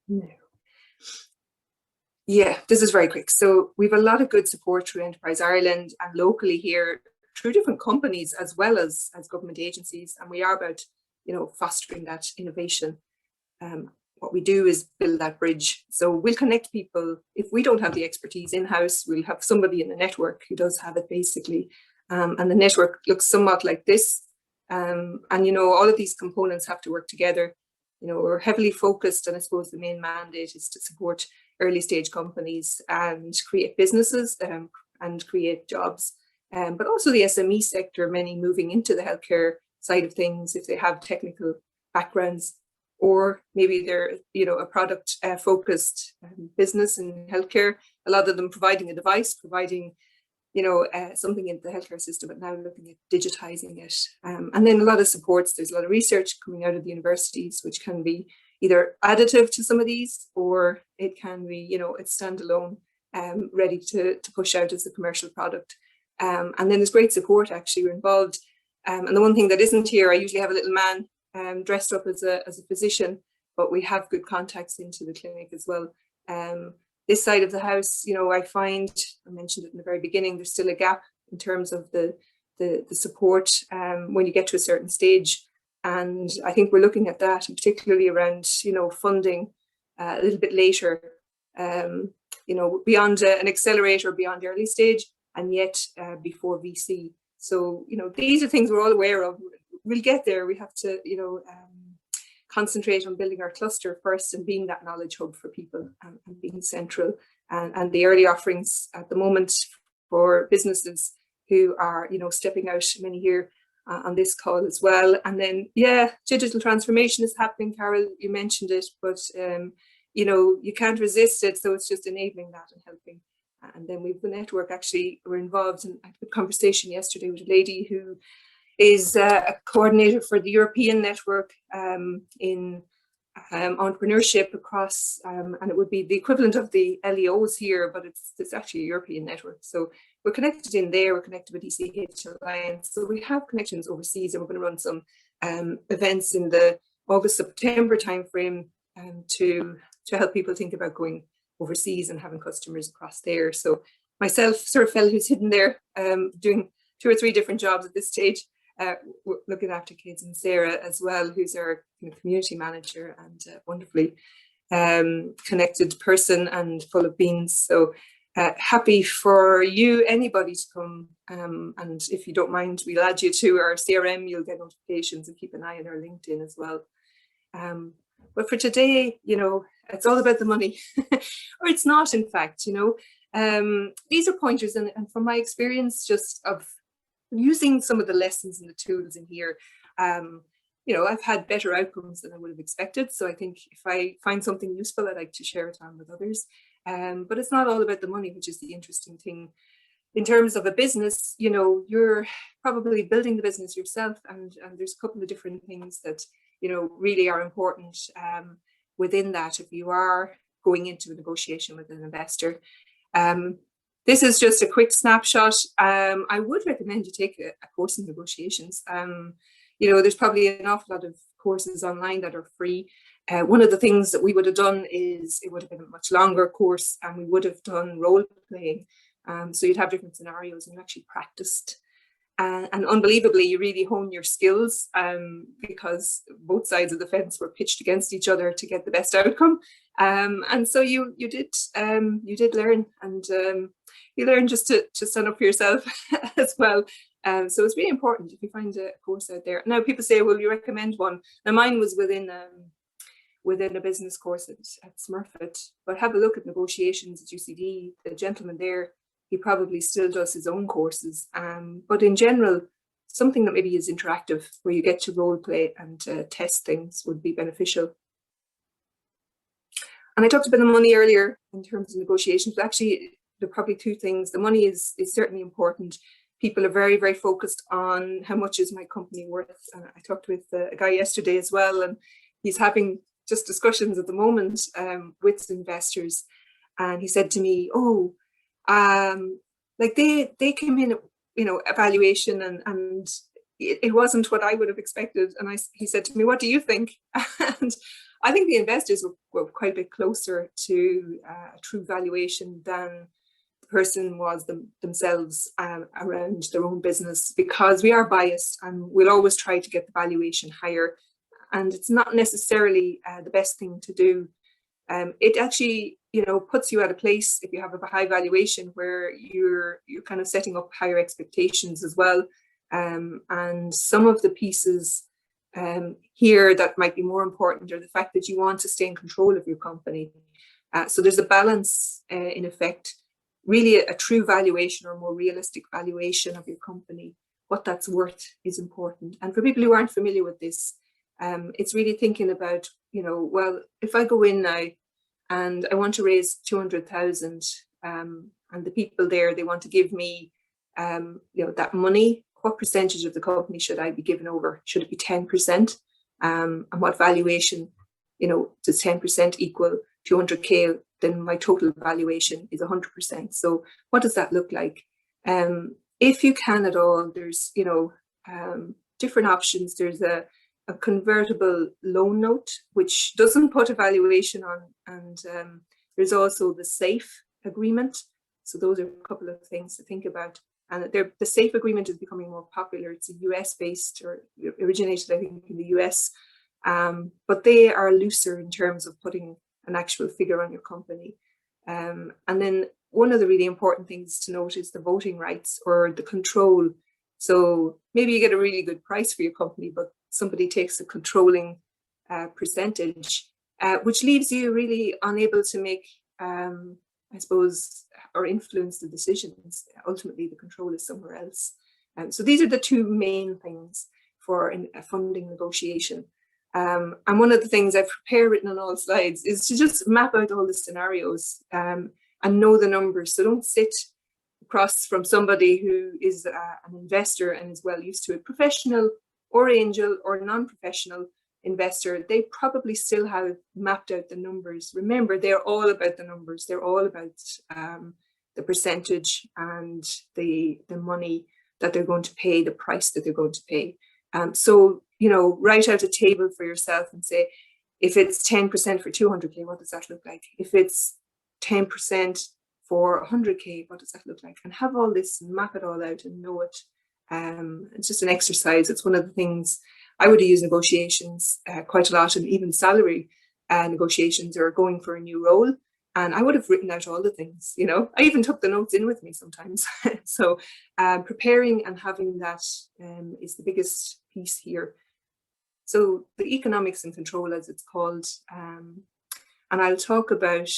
No. Yeah, this is very quick. So we've a lot of good support through Enterprise Ireland and locally here through different companies as well as government agencies. And we are about, fostering that innovation. What we do is build that bridge. So we'll connect people. If we don't have the expertise in-house, we'll have somebody in the network who does have it basically. And the network looks somewhat like this. And, all of these components have to work together. We're heavily focused, and I suppose the main mandate is to support early stage companies and create businesses and create jobs. But also the SME sector, many moving into the healthcare side of things if they have technical backgrounds, or maybe they're, a product focused business in healthcare. A lot of them providing a device, providing something in the healthcare system, but now looking at digitizing it. And then a lot of supports. There's a lot of research coming out of the universities, which can be either additive to some of these, or it can be, it's standalone, ready to push out as a commercial product. And then there's great support, actually. We're involved. And the one thing that isn't here, I usually have a little man dressed up as a physician, but we have good contacts into the clinic as well. This side of the house, I find, I mentioned it in the very beginning, there's still a gap in terms of the support when you get to a certain stage. And I think we're looking at that, and particularly around, funding a little bit later, beyond an accelerator, beyond early stage, and yet before VC. So, these are things we're all aware of. We'll get there. We have to, concentrate on building our cluster first and being that knowledge hub for people and being central. And the early offerings at the moment for businesses who are, stepping out, many here on this call as well. And then, digital transformation is happening. Carol, you mentioned it, but, you can't resist it. So it's just enabling that and helping. And then we've the network, actually, we're involved in a conversation yesterday with a lady who is a coordinator for the European network in entrepreneurship across, and it would be the equivalent of the LEOs here, but it's actually a European network. So we're connected in there, we're connected with ECH Alliance. So we have connections overseas, and we're going to run some events in the August-September timeframe to help people think about going overseas and having customers across there. So myself, sort of fellow who's hidden there, doing 2 or 3 different jobs at this stage, looking after kids, and Sarah as well, who's our community manager and wonderfully connected person and full of beans. So happy for you, anybody to come, and if you don't mind, we'll add you to our CRM. You'll get notifications, and keep an eye on our LinkedIn as well. But for today, it's all about the money, or it's not, in fact. These are pointers, and from my experience, just of using some of the lessons and the tools in here, I've had better outcomes than I would have expected. So I think if I find something useful, I'd like to share it on with others. But it's not all about the money, which is the interesting thing. In terms of a business, you're probably building the business yourself, and there's a couple of different things that, really are important within that if you are going into a negotiation with an investor. This is just a quick snapshot. I would recommend you take a course in negotiations. There's probably an awful lot of courses online that are free. One of the things that we would have done is it would have been a much longer course, and we would have done role playing. So you'd have different scenarios, and you actually practiced. And unbelievably, you really hone your skills because both sides of the fence were pitched against each other to get the best outcome. And so you did learn, and you learn just to stand up for yourself as well. So it's really important if you find a course out there. Now people say, well, you recommend one. Now mine was within a business course at Smurfit, but have a look at negotiations at UCD. The gentleman there, he probably still does his own courses. But in general, something that maybe is interactive, where you get to role play and test things, would be beneficial. And I talked about the money earlier in terms of negotiations, but actually there are probably 2 things. The money is certainly important. People are very, very focused on how much is my company worth. I talked with a guy yesterday as well, and he's having just discussions at the moment with investors. And he said to me, like they came in, evaluation and it wasn't what I would have expected. And he said to me, what do you think? And I think the investors were quite a bit closer to a true valuation than the person was themselves around their own business, because we are biased and we'll always try to get the valuation higher. And it's not necessarily the best thing to do. It actually, puts you at a place, if you have a high valuation, where you're kind of setting up higher expectations as well. And some of the pieces here that might be more important are the fact that you want to stay in control of your company. So there's a balance in effect, really a true valuation or more realistic valuation of your company. What that's worth is important. And for people who aren't familiar with this, it's really thinking about, well, if I go in now and I want to raise 200,000, and the people there, they want to give me, that money, what percentage of the company should I be given over? Should it be 10%? And what valuation, does 10% equal 200K? Then my total valuation is 100%. So what does that look like? If you can at all, there's, different options. There's a convertible loan note, which doesn't put a valuation on, and there's also the SAFE agreement. So those are a couple of things to think about. And the SAFE agreement is becoming more popular. It's a US based, or originated, I think, in the US, but they are looser in terms of putting an actual figure on your company. And then one of the really important things to note is the voting rights or the control. So maybe you get a really good price for your company, but somebody takes a controlling percentage, which leaves you really unable to make, I suppose, or influence the decisions. Ultimately, the control is somewhere else. So these are the two main things for a funding negotiation. And one of the things I've prepared written on all slides is to just map out all the scenarios and know the numbers. So don't sit across from somebody who is an investor and is well used to it. Professional or angel or non-professional investor, they probably still have mapped out the numbers. Remember, they're all about the numbers. They're all about the percentage and the money that they're going to pay, the price that they're going to pay. So, write out a table for yourself and say, if it's 10% for 200K, what does that look like? If it's 10% for 100K, what does that look like? And have all this, map it all out and know it. It's just an exercise. It's one of the things I would use negotiations quite a lot, and even salary negotiations or going for a new role. And I would have written out all the things, I even took the notes in with me sometimes. So preparing and having that is the biggest piece here. So the economics and control, as it's called, and I'll talk about,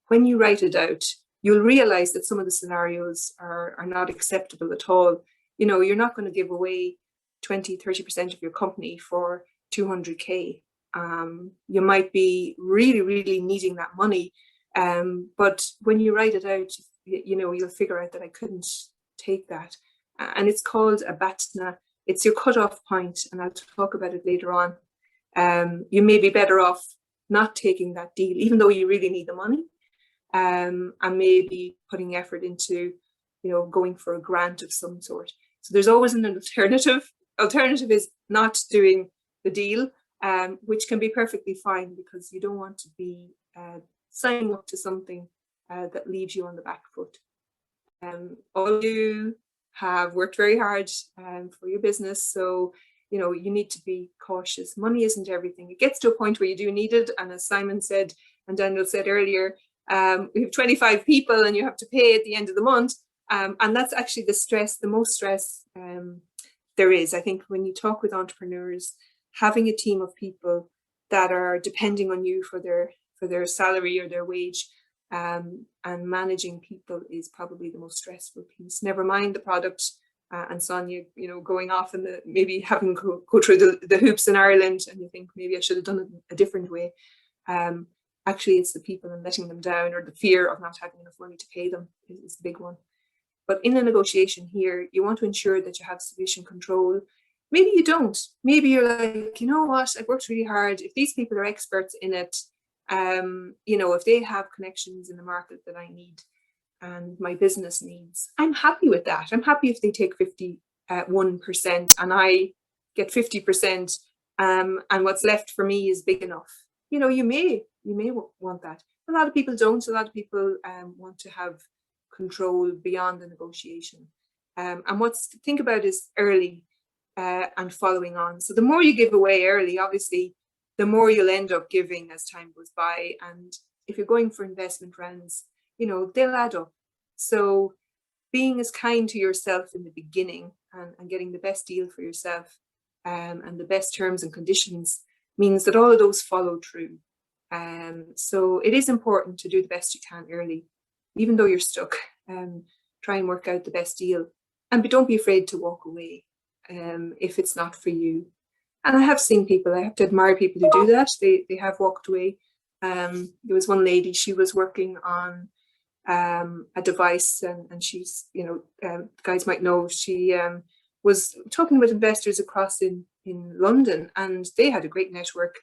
when you write it out, you'll realize that some of the scenarios are not acceptable at all. You're not going to give away 20-30% of your company for 200K. You might be really, really needing that money. But when you write it out, you'll figure out that I couldn't take that. And it's called a BATNA. It's your cutoff point, and I'll talk about it later on. You may be better off not taking that deal, even though you really need the money, and maybe putting effort into, going for a grant of some sort. So there's always an alternative. Alternative is not doing the deal, which can be perfectly fine, because you don't want to be signing up to something that leaves you on the back foot. All you have worked very hard for your business, so you need to be cautious. Money isn't everything. It gets to a point where you do need it, and as Simon said and Daniel said earlier, we have 25 people and you have to pay at the end of the month, and that's actually the most stress there is. I think when you talk with entrepreneurs, having a team of people that are depending on you for their salary or their wage, and managing people is probably the most stressful piece. Never mind the product and Sonia, going off and maybe having go through the hoops in Ireland, and you think maybe I should have done it a different way. Actually, it's the people and letting them down, or the fear of not having enough money to pay them is the big one. But in a negotiation here, you want to ensure that you have sufficient control. Maybe you don't. Maybe you're like, what? I've worked really hard. If these people are experts in it, if they have connections in the market that I need and my business needs, I'm happy with that. I'm happy if they take 51% and I get 50%, and what's left for me is big enough. you may want that. A lot of people don't. A lot of people want to have control beyond the negotiation. And what's to think about is early and following on. So the more you give away early, obviously, the more you'll end up giving as time goes by. And if you're going for investment rounds, they'll add up. So being as kind to yourself in the beginning and getting the best deal for yourself and the best terms and conditions means that all of those follow through. So it is important to do the best you can early, even though you're stuck. Try and work out the best deal, and don't be afraid to walk away if it's not for you. And I have seen people, I have to admire people who do that. They have walked away. There was one lady, she was working on a device, and she's, guys might know, she was talking with investors across in London, and they had a great network.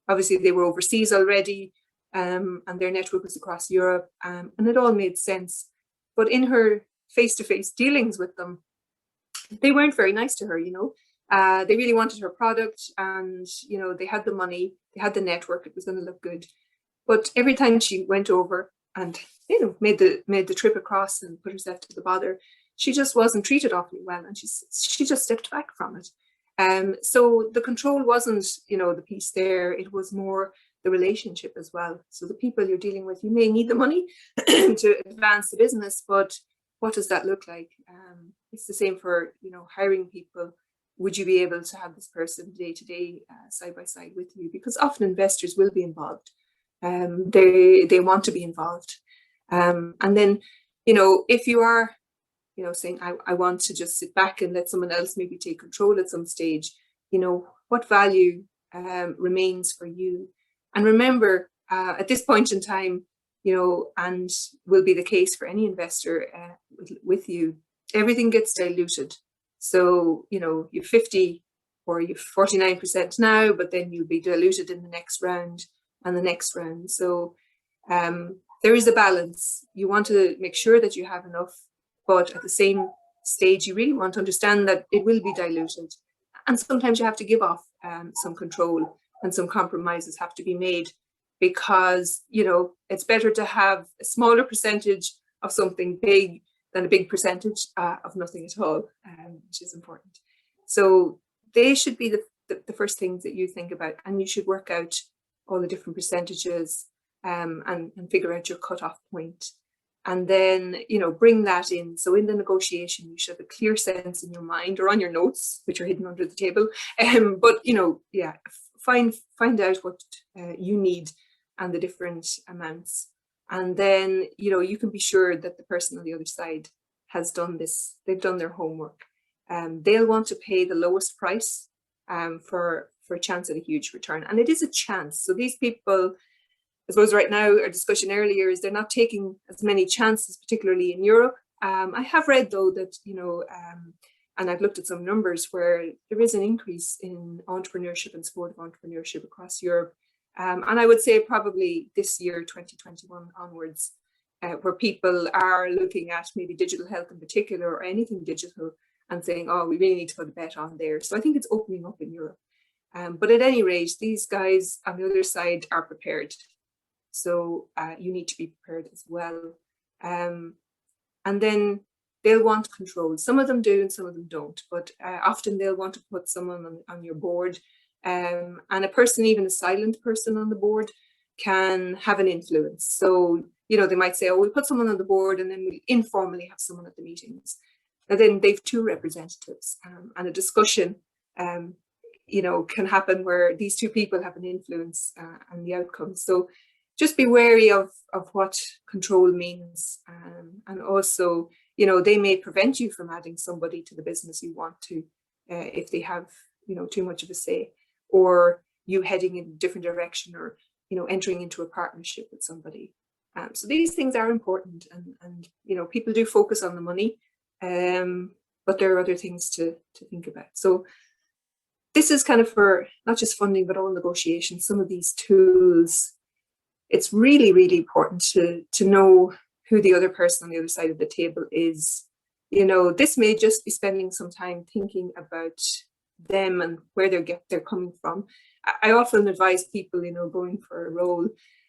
Obviously, they were overseas already, and their network was across Europe, and it all made sense. But in her face-to-face dealings with them, they weren't very nice to her, They really wanted her product, and, they had the money, they had the network, it was going to look good. But every time she went over and, made the trip across and put herself to the bother, she just wasn't treated awfully well, and she just stepped back from it. So the control wasn't, the piece there. It was more the relationship as well. So the people you're dealing with, you may need the money to advance the business, but what does that look like? It's the same for, hiring people. Would you be able to have this person day to day, side by side with you? Because often investors will be involved. They want to be involved. And then, if you are, saying, I want to just sit back and let someone else maybe take control at some stage, what value remains for you? And remember, at this point in time, and will be the case for any investor with you, everything gets diluted. So, you're 50 or you're 49% now, but then you'll be diluted in the next round and the next round. So there is a balance. You want to make sure that you have enough, but at the same stage, you really want to understand that it will be diluted. And sometimes you have to give off some control, and some compromises have to be made, because, it's better to have a smaller percentage of something big than a big percentage of nothing at all, which is important. So they should be the first things that you think about, and you should work out all the different percentages and figure out your cutoff point. And then, bring that in. So in the negotiation, you should have a clear sense in your mind or on your notes, which are hidden under the table. But, find out what you need and the different amounts. And then, you can be sure that the person on the other side has done this. They've done their homework. They'll want to pay the lowest price for a chance at a huge return. And it is a chance. So these people, I suppose right now, our discussion earlier is they're not taking as many chances, particularly in Europe. I have read, though, that, and I've looked at some numbers where there is an increase in entrepreneurship and supportive entrepreneurship across Europe. And I would say probably this year, 2021 onwards, where people are looking at maybe digital health in particular, or anything digital, and saying, oh, we really need to put a bet on there. So I think it's opening up in Europe. But at any rate, these guys on the other side are prepared. So you need to be prepared as well. And then they'll want control. Some of them do and some of them don't, but often they'll want to put someone on your board. And a person, even a silent person on the board, can have an influence. So, they might say, oh, we'll put someone on the board and then we'll informally have someone at the meetings. And then they've two representatives, and a discussion, can happen where these two people have an influence on the outcome. So just be wary of what control means. And also, they may prevent you from adding somebody to the business you want to, if they have, too much of a say, or you heading in a different direction, or, entering into a partnership with somebody. So these things are important, and people do focus on the money, but there are other things to think about. So this is kind of for not just funding, but all negotiations, some of these tools. It's really, really important to know who the other person on the other side of the table is. This may just be spending some time thinking about them and where they're coming from. I often advise people, going for a role,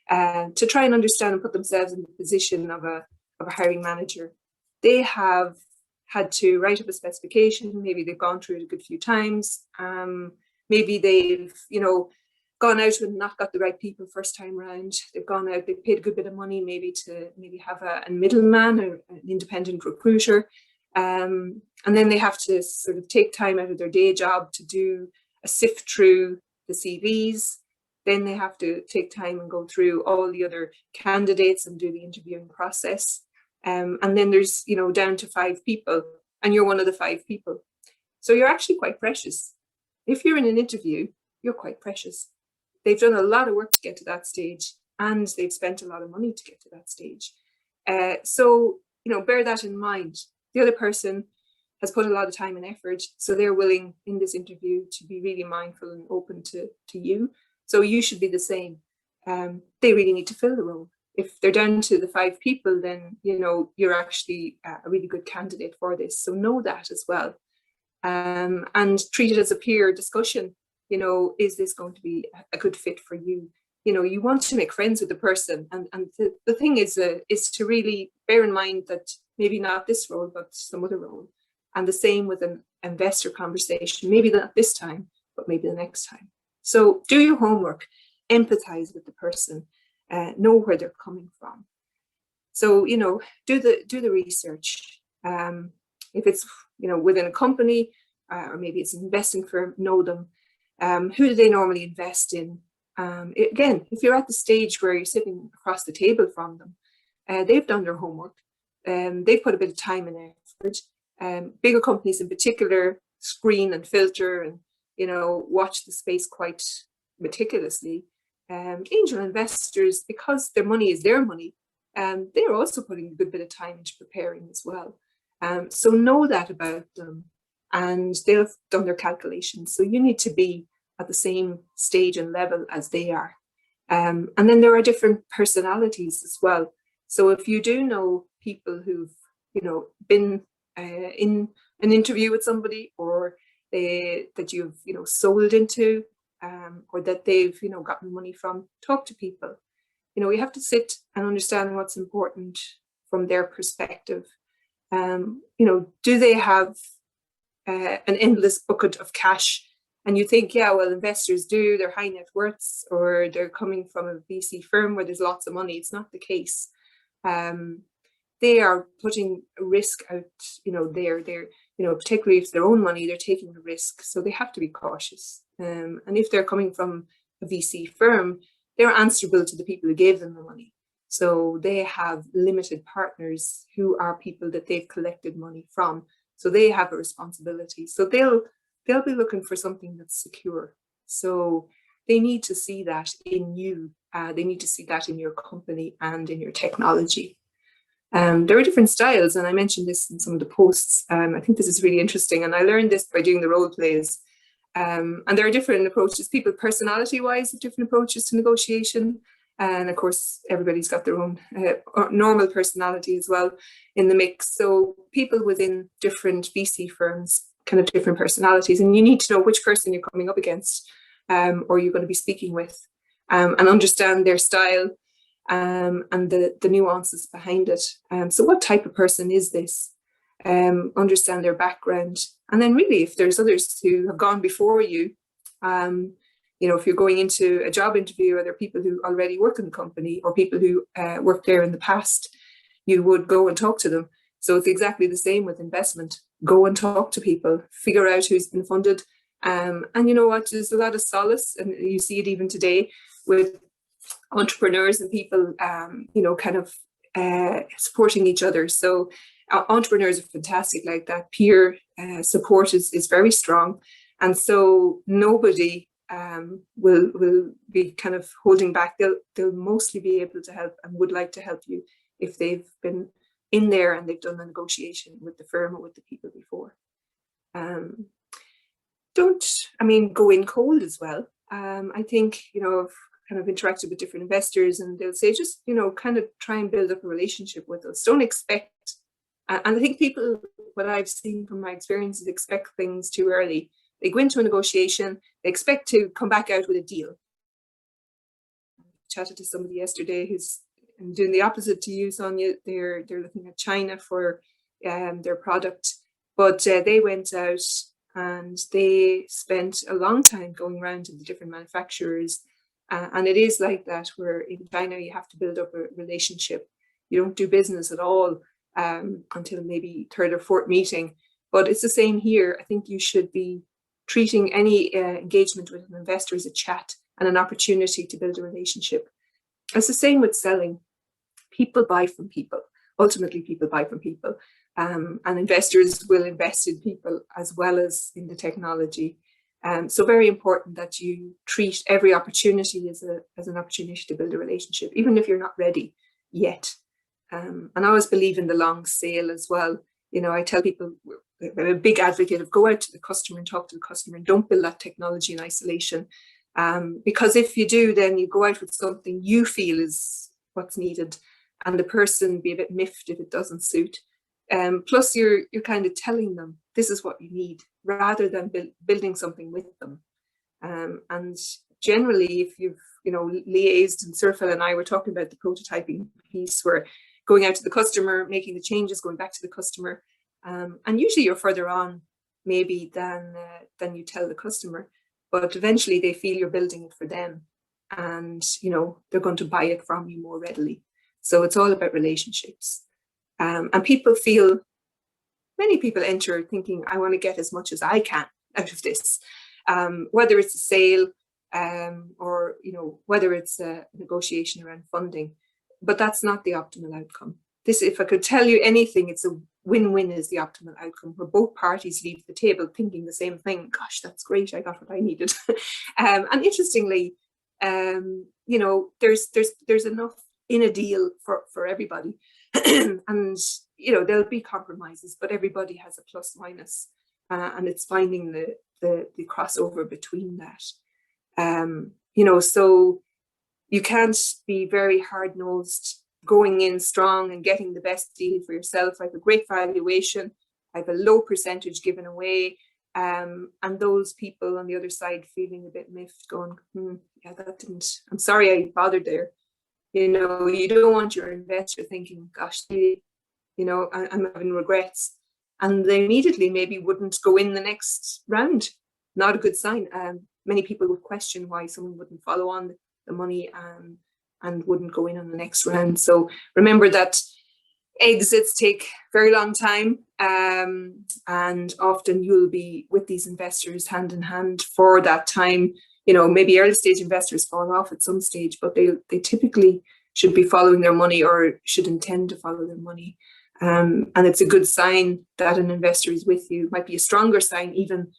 to try and understand and put themselves in the position of a hiring manager. They have had to write up a specification. Maybe they've gone through it a good few times. Maybe they've, gone out and not got the right people first time round. They've gone out, they've paid a good bit of money, maybe to have a middleman or an independent recruiter. And then they have to sort of take time out of their day job to do a sift through the CVs. Then they have to take time and go through all the other candidates and do the interviewing process. And then there's, down to 5 people, and you're one of the 5 people. So you're actually quite precious. If you're in an interview, you're quite precious. They've done a lot of work to get to that stage, and they've spent a lot of money to get to that stage. So, bear that in mind. The other person has put a lot of time and effort, so they're willing in this interview to be really mindful and open to you. So you should be the same. They really need to fill the role. If they're down to the 5 people, then, you're actually a really good candidate for this. So know that as well. And treat it as a peer discussion. Is this going to be a good fit for you? You want to make friends with the person. And the thing is to really bear in mind that maybe not this role, but some other role. And the same with an investor conversation, maybe not this time, but maybe the next time. So do your homework, empathize with the person, know where they're coming from. So, do the research. If it's, within a company, or maybe it's an investing firm, know them. Who do they normally invest in? Again, if you're at the stage where you're sitting across the table from them, they've done their homework. They've put a bit of time and effort. Bigger companies in particular screen and filter and, watch the space quite meticulously. Angel investors, because their money is their money, they're also putting a good bit of time into preparing as well. So know that about them, and they've done their calculations. So you need to be at the same stage and level as they are. And then there are different personalities as well. So if you do know people who've, been in an interview with somebody, or that you've, sold into, or that they've, gotten money from, talk to people. We have to sit and understand what's important from their perspective. Do they have an endless bucket of cash? And you think, yeah, well, investors do, they're high net worths, or they're coming from a VC firm where there's lots of money. It's not the case. They are putting a risk out, they're particularly if it's their own money, they're taking a risk. So they have to be cautious. And if they're coming from a VC firm, they're answerable to the people who gave them the money. So they have limited partners who are people that they've collected money from. So they have a responsibility. So they'll be looking for something that's secure. So they need to see that in you. They need to see that in your company and in your technology. There are different styles, and I mentioned this in some of the posts. I think this is really interesting, and I learned this by doing the role plays. And there are different approaches. People personality-wise have different approaches to negotiation. And of course, everybody's got their own normal personality as well in the mix. So people within different VC firms kind of different personalities, and you need to know which person you're coming up against, or you're going to be speaking with, and understand their style and the nuances behind it. So what type of person is this? Understand their background. And then really, if there's others who have gone before you, if you're going into a job interview, are there people who already work in the company or people who worked there in the past, you would go and talk to them. So it's exactly the same with investment. Go and talk to people, figure out who's been funded. And you know what, there's a lot of solace, and you see it even today with entrepreneurs and people, kind of supporting each other. So entrepreneurs are fantastic like that. Peer support is very strong. And so nobody will be kind of holding back. They'll mostly be able to help and would like to help you if they've been in there and they've done the negotiation with the firm or with the people before. Go in cold as well. I think, I've kind of interacted with different investors, and they'll say, just, kind of try and build up a relationship with us. Don't expect, and I think people, what I've seen from my experience, is expect things too early. They go into a negotiation, they expect to come back out with a deal. I chatted to somebody yesterday who's doing the opposite to you, Sonia. They're looking at China for their product, but they went out and they spent a long time going around to the different manufacturers. And it is like that, where in China you have to build up a relationship. You don't do business at all until maybe third or fourth meeting. But it's the same here. I think you should be treating any engagement with an investor as a chat and an opportunity to build a relationship. It's the same with selling. People buy from people. Ultimately, people buy from people. And investors will invest in people as well as in the technology. So very important that you treat every opportunity as an opportunity to build a relationship, even if you're not ready yet. And I always believe in the long sale as well. You know, I tell people, I'm a big advocate of go out to the customer and talk to the customer, and don't build that technology in isolation. Because if you do, then you go out with something you feel is what's needed, and the person be a bit miffed if it doesn't suit. Plus you're kind of telling them this is what you need, rather than building something with them. And generally, if you've liaised, and Surfel and I were talking about the prototyping piece, where going out to the customer, making the changes, going back to the customer, and usually you're further on maybe than you tell the customer, but eventually they feel you're building it for them, and they're going to buy it from you more readily. So it's all about relationships. And many people enter thinking, I want to get as much as I can out of this, whether it's a sale or whether it's a negotiation around funding. But that's not the optimal outcome. This, if I could tell you anything, it's a win-win is the optimal outcome, where both parties leave the table thinking the same thing. Gosh, that's great, I got what I needed. And interestingly, there's enough in a deal for everybody. And there'll be compromises, but everybody has a plus minus, and it's finding the crossover between that. So you can't be very hard-nosed, going in strong and getting the best deal for yourself. I have a great valuation, I have a low percentage given away, and those people on the other side feeling a bit miffed, going, yeah, that didn't, I'm sorry I bothered there. You don't want your investor thinking, gosh, I'm having regrets. And they immediately maybe wouldn't go in the next round. Not a good sign. Many people would question why someone wouldn't follow on the money and wouldn't go in on the next round. So remember that exits take very long time. And often you'll be with these investors hand in hand for that time. Maybe early stage investors fall off at some stage, but they typically should be following their money, or should intend to follow their money. And it's a good sign that an investor is with you. It might be a stronger sign even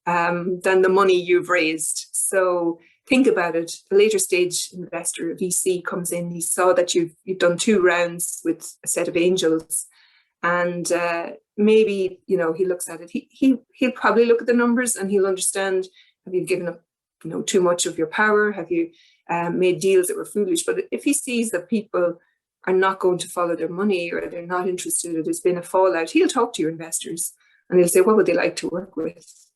than the money you've raised. So think about it. A later stage investor, a VC, comes in, he saw that you've done 2 rounds with a set of angels, and maybe he looks at it. He'll probably look at the numbers and he'll understand, have you given up too much of your power? Have you made deals that were foolish? But if he sees that people are not going to follow their money, or they're not interested, or there's been a fallout, he'll talk to your investors and he'll say, what would they like to work with?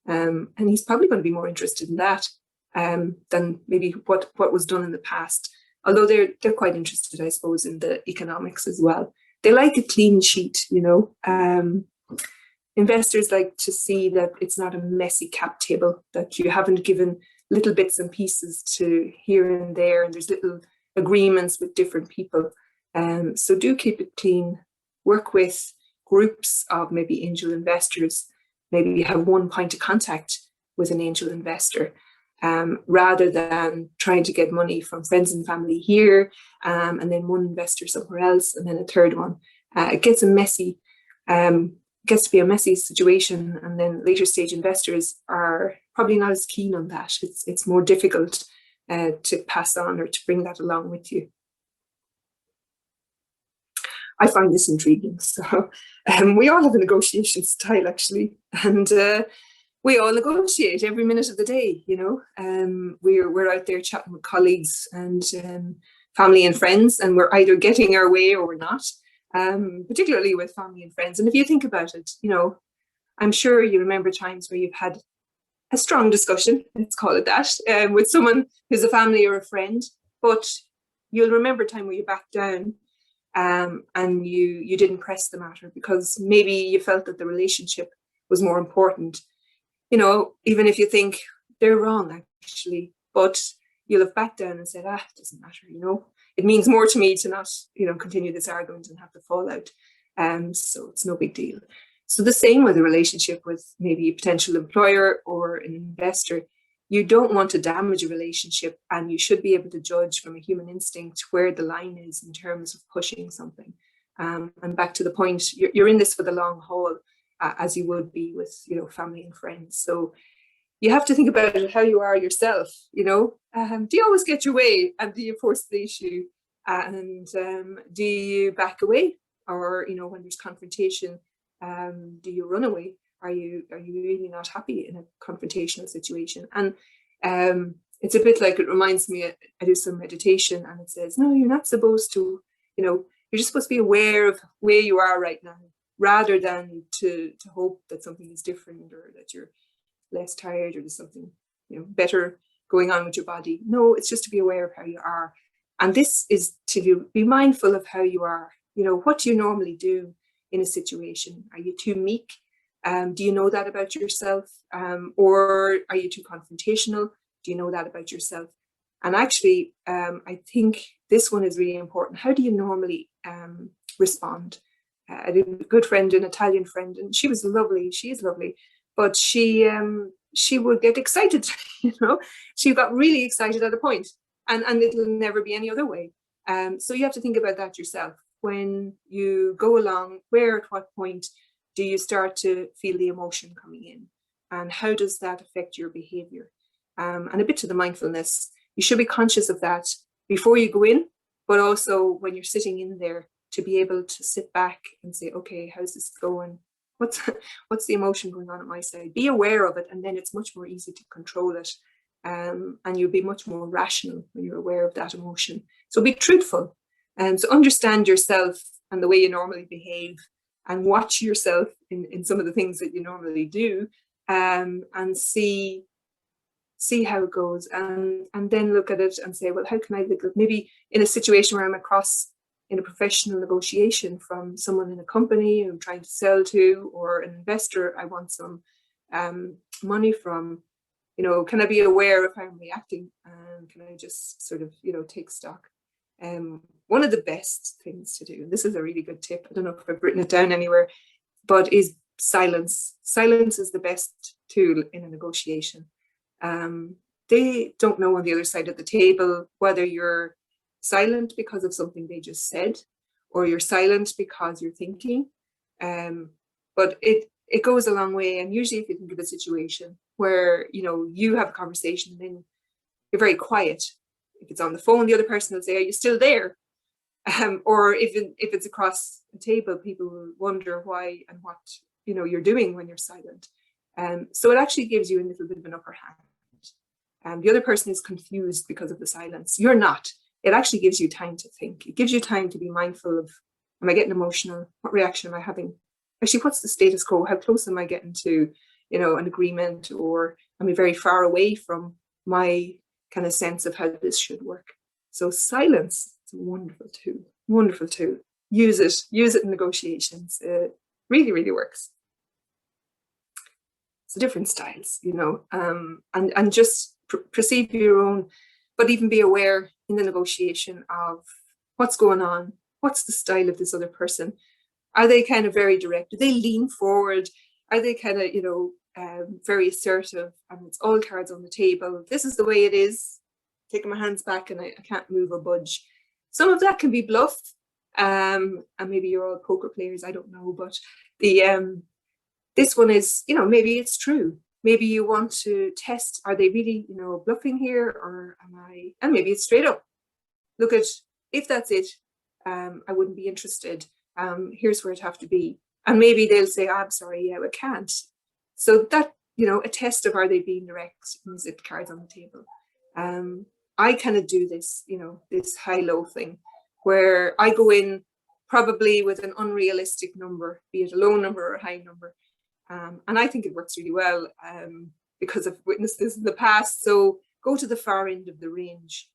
And he's probably going to be more interested in that than maybe what was done in the past. Although they're quite interested, I suppose, in the economics as well. They like a clean sheet, Investors like to see that it's not a messy cap table, that you haven't given little bits and pieces to here and there, and there's little agreements with different people. So do keep it clean. Work with groups of maybe angel investors. Maybe you have one point of contact with an angel investor, rather than trying to get money from friends and family here, and then one investor somewhere else, and then a third one. It gets to be a messy situation, and then later stage investors are probably not as keen on that. It's more difficult to pass on or to bring that along with you. I find this intriguing. So we all have a negotiation style, actually, and we all negotiate every minute of the day. We're out there chatting with colleagues and family and friends, and we're either getting our way or we're not. Particularly with family and friends. And if you think about it, I'm sure you remember times where you've had a strong discussion, let's call it that, with someone who's a family or a friend, but you'll remember a time where you backed down, and you didn't press the matter because maybe you felt that the relationship was more important. You know, even if you think they're wrong actually, but you'll have backed down and said, it doesn't matter, you know, it means more to me to not, you know, continue this argument and have the fallout. So it's no big deal. So the same with a relationship with maybe a potential employer or an investor. You don't want to damage a relationship, and you should be able to judge from a human instinct where the line is in terms of pushing something. And back to the point, you're in this for the long haul, as you would be with, you know, family and friends. So you have to think about it, how you are yourself, you know. Do you always get your way, and do you force the issue, and do you back away, or, you know, when there's confrontation, do you run away? Are you really not happy in a confrontational situation? And it's a bit like, it reminds me, I do some meditation and it says, no, you're not supposed to, you know, you're just supposed to be aware of where you are right now, rather than to hope that something is different, or that you're less tired, or there's something, you know, better going on with your body. No, it's just to be aware of how you are. And this is to be mindful of how you are. You know, what do you normally do in a situation? Are you too meek? Do you know that about yourself? Or are you too confrontational? Do you know that about yourself? And actually, I think this one is really important. How do you normally respond? I had a good friend, an Italian friend, and she was lovely. She is lovely, but she would get excited. You know, she got really excited at a point, and it'll never be any other way. So you have to think about that yourself. When you go along, where at what point do you start to feel the emotion coming in, and how does that affect your behavior? And a bit to the mindfulness, you should be conscious of that before you go in, but also when you're sitting in there, to be able to sit back and say, okay, how's this going? What's the emotion going on at my side? Be aware of it, and then it's much more easy to control it. And you'll be much more rational when you're aware of that emotion. So be truthful. And so understand yourself and the way you normally behave, and watch yourself in some of the things that you normally do, and see how it goes, and then look at it and say, well, how can I look at, maybe in a situation where I'm across in a professional negotiation from someone in a company I'm trying to sell to, or an investor I want some money from, you know, can I be aware of how I'm reacting, and can I just sort of, you know, take stock? One of the best things to do, and this is a really good tip, I don't know if I've written it down anywhere, but is silence. Silence is the best tool in a negotiation. They don't know on the other side of the table whether you're silent because of something they just said, or you're silent because you're thinking. But it goes a long way. And usually if you think of a situation where, you know, you have a conversation, then you're very quiet. If it's on the phone, the other person will say, are you still there? Or if it's across the table, people will wonder why and what, you know, you're doing when you're silent. So it actually gives you a little bit of an upper hand. The other person is confused because of the silence. You're not. It actually gives you time to think. It gives you time to be mindful of, am I getting emotional? What reaction am I having? Actually, what's the status quo? How close am I getting to, you know, an agreement? Or am I very far away from my kind of sense of how this should work? So silence is a wonderful tool. Wonderful tool. Use it in negotiations. It really, really works. So different styles, you know, and just perceive your own, but even be aware in the negotiation of what's going on. What's the style of this other person? Are they kind of very direct? Do they lean forward? Are they kind of, you know, very assertive? And it's all cards on the table. This is the way it is. Taking my hands back and I can't move or budge. Some of that can be bluff. And maybe you're all poker players, I don't know. But this one is, you know, maybe it's true. Maybe you want to test, are they really, you know, bluffing here, or am I? And maybe it's straight up. Look at, if that's it, I wouldn't be interested. Here's where it'd have to be. And maybe they'll say, I'm sorry, yeah, I can't. So that, you know, a test of, are they being direct? Is it cards on the table? I kind of do this, you know, this high-low thing, where I go in probably with an unrealistic number, be it a low number or a high number. And I think it works really well. because I've witnessed this in the past. So go to the far end of the range.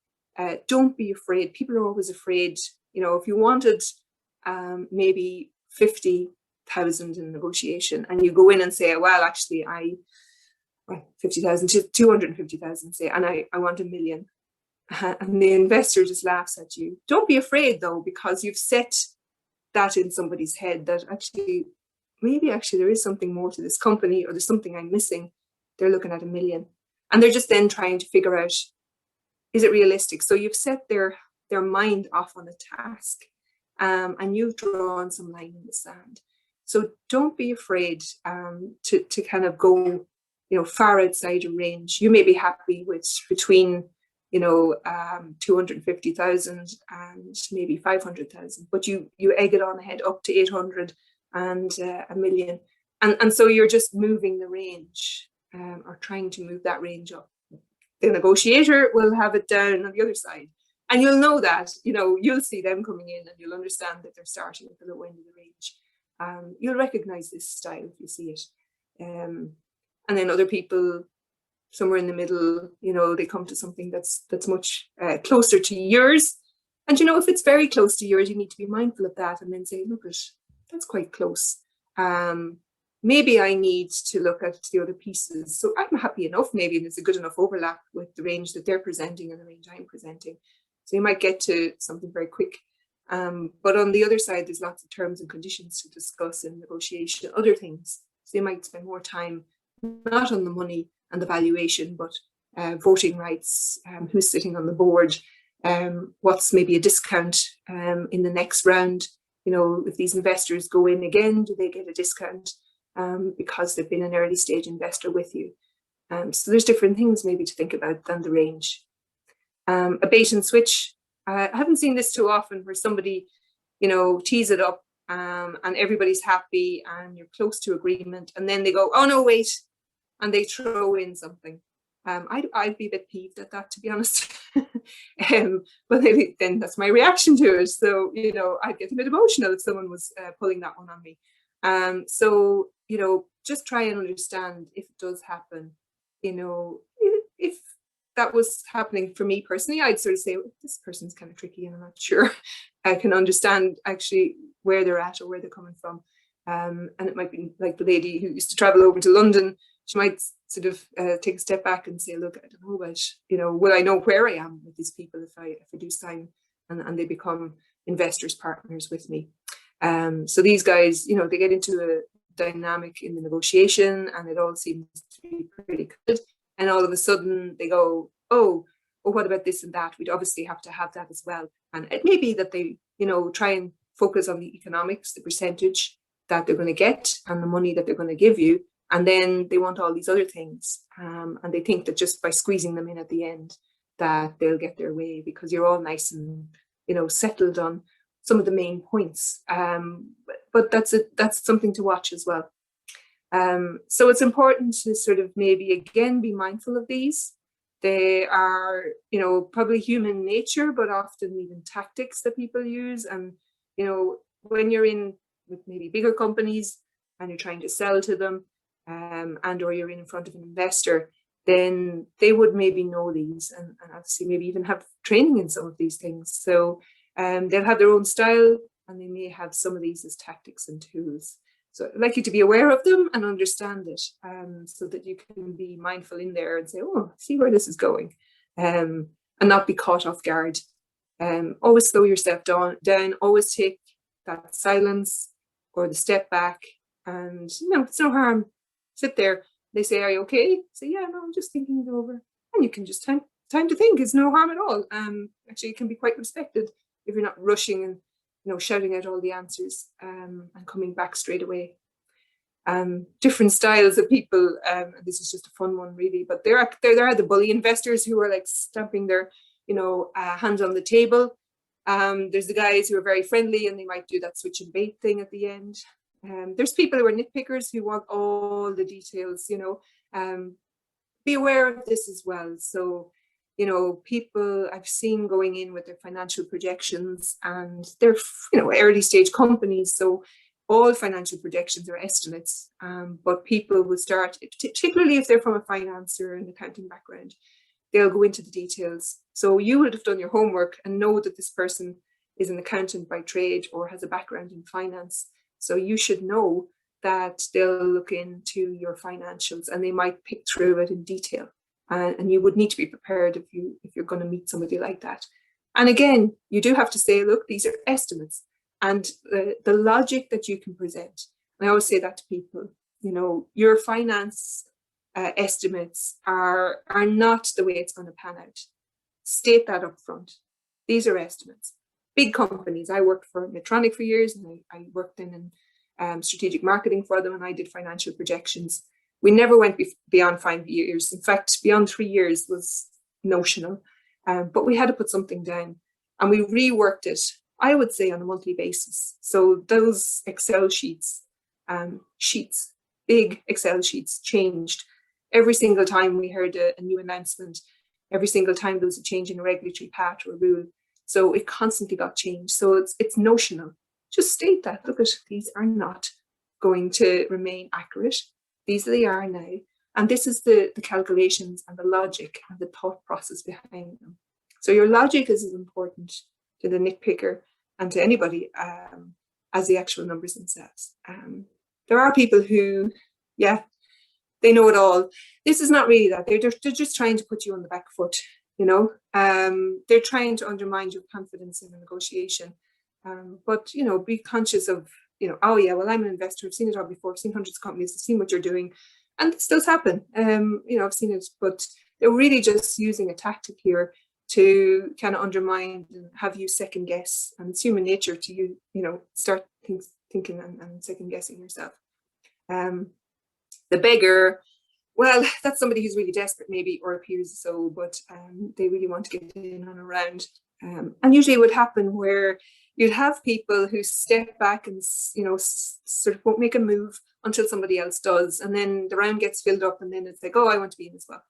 Don't be afraid. People are always afraid. If you wanted maybe 50,000 in negotiation, and you go in and say, well, actually, 50,000 to 250,000, say, and I want 1 million. And the investor just laughs at you. Don't be afraid, though, because you've set that in somebody's head that maybe there is something more to this company, or there's something I'm missing. They're looking at 1 million. And they're just then trying to figure out, is it realistic? So you've set their mind off on a task, and you've drawn some line in the sand. So don't be afraid to kind of go, far outside your range. You may be happy with between 250,000 and maybe 500,000, but you egg it on ahead up to 800 and 1 million. And so you're just moving the range, or trying to move that range up. The negotiator will have it down on the other side. And you'll know that, you'll see them coming in, and you'll understand that they're starting at the low end of the range. You'll recognize this style if you see it. And then other people, somewhere in the middle, they come to something that's much closer to yours. And, if it's very close to yours, you need to be mindful of that, and then say, look, that's quite close. Maybe I need to look at the other pieces. So I'm happy enough, maybe, and there's a good enough overlap with the range that they're presenting and the range I'm presenting. So you might get to something very quick. But on the other side, there's lots of terms and conditions to discuss in negotiation, other things. So you might spend more time not on the money and the valuation, but voting rights, who's sitting on the board, what's maybe a discount in the next round. If these investors go in again, do they get a discount because they've been an early stage investor with you? So there's different things maybe to think about than the range. A bait and switch. I haven't seen this too often, where somebody, tees it up and everybody's happy and you're close to agreement, and then they go, oh no, wait, and they throw in something. I'd be a bit peeved at that, to be honest. But maybe then that's my reaction to it. So, I'd get a bit emotional if someone was pulling that one on me. So, just try and understand if it does happen. If that was happening for me personally, I'd sort of say, well, this person's kind of tricky and I'm not sure I can understand actually where they're at or where they're coming from. And it might be like the lady who used to travel over to London. She might sort of take a step back and say, look, I don't know about, will I know where I am with these people if I do sign and they become investors, partners with me. So these guys, they get into a dynamic in the negotiation and it all seems to be pretty good. And all of a sudden they go, oh, what about this and that? We'd obviously have to have that as well. And it may be that they, try and focus on the economics, the percentage that they're going to get and the money that they're going to give you. And then they want all these other things. And they think that just by squeezing them in at the end, that they'll get their way because you're all nice and, settled on some of the main points. But that's something to watch as well. So it's important to sort of maybe again be mindful of these. They are, probably human nature, but often even tactics that people use. And, when you're in with maybe bigger companies and you're trying to sell to them, and or you're in front of an investor, then they would maybe know these and obviously maybe even have training in some of these things. So they'll have their own style and they may have some of these as tactics and tools. So I'd like you to be aware of them and understand it, so that you can be mindful in there and say, oh, see where this is going, and not be caught off guard. Always slow yourself down, always take that silence or the step back, and it's no harm. Sit there. They say, are you okay? Say, yeah, no, I'm just thinking it over. And you can just time to think. It's no harm at all. Actually, it can be quite respected if you're not rushing and shouting out all the answers and coming back straight away. Different styles of people. This is just a fun one, really. But there are the bully investors who are like stamping their hands on the table. There's the guys who are very friendly and they might do that switch and bait thing at the end. There's people who are nitpickers who want all the details, be aware of this as well. So, people I've seen going in with their financial projections and they're, early stage companies. So all financial projections are estimates, but people will start, particularly if they're from a finance or an accounting background, they'll go into the details. So you would have done your homework and know that this person is an accountant by trade or has a background in finance. So you should know that they'll look into your financials and they might pick through it in detail. And you would need to be prepared if you're going to meet somebody like that. And again, you do have to say, look, these are estimates. And the logic that you can present, I always say that to people, you know, your finance estimates are not the way it's going to pan out. State that up front. These are estimates. Big companies, I worked for Medtronic for years, and I worked in strategic marketing for them, and I did financial projections. We never went beyond 5 years. In fact, beyond 3 years was notional, but we had to put something down, and we reworked it, I would say, on a monthly basis. So those Excel sheets, big Excel sheets, changed every single time we heard a new announcement, every single time there was a change in a regulatory path or rule. So it constantly got changed. So it's notional. Just state that, look, these are not going to remain accurate. These they are now. And this is the calculations and the logic and the thought process behind them. So your logic is as important to the nitpicker and to anybody as the actual numbers themselves. There are people who, yeah, they know it all. This is not really that. They're just trying to put you on the back foot, you know. They're trying to undermine your confidence in a negotiation. But, you know, be conscious of, you know, oh yeah, well, I'm an investor. I've seen it all before. I've seen hundreds of companies. I've seen what you're doing. And this does happen. You know, I've seen it, but they're really just using a tactic here to kind of undermine and have you second guess. And it's human nature to, you know, start thinking and second guessing yourself. The beggar, well, that's somebody who's really desperate maybe, or appears so, but they really want to get in and around. And usually it would happen where you'd have people who step back and, you know, sort of won't make a move until somebody else does. And then the round gets filled up and then it's like, oh, I want to be in as well.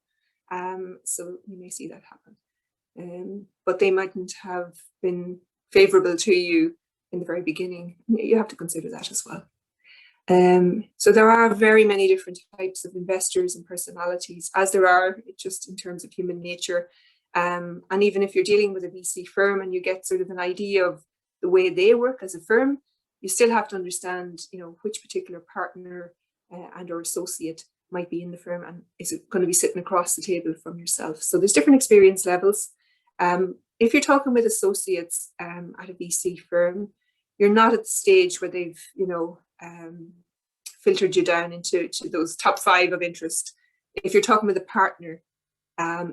So you may see that happen. But they mightn't have been favorable to you in the very beginning. You have to consider that as well. So there are very many different types of investors and personalities, as there are just in terms of human nature. And even if you're dealing with a VC firm and you get sort of an idea of the way they work as a firm, you still have to understand, you know, which particular partner and or associate might be in the firm, and is it going to be sitting across the table from yourself. So there's different experience levels. If you're talking with associates at a VC firm, you're not at the stage where they've, you know, filtered you down into those top 5 of interest. If you're talking with a partner,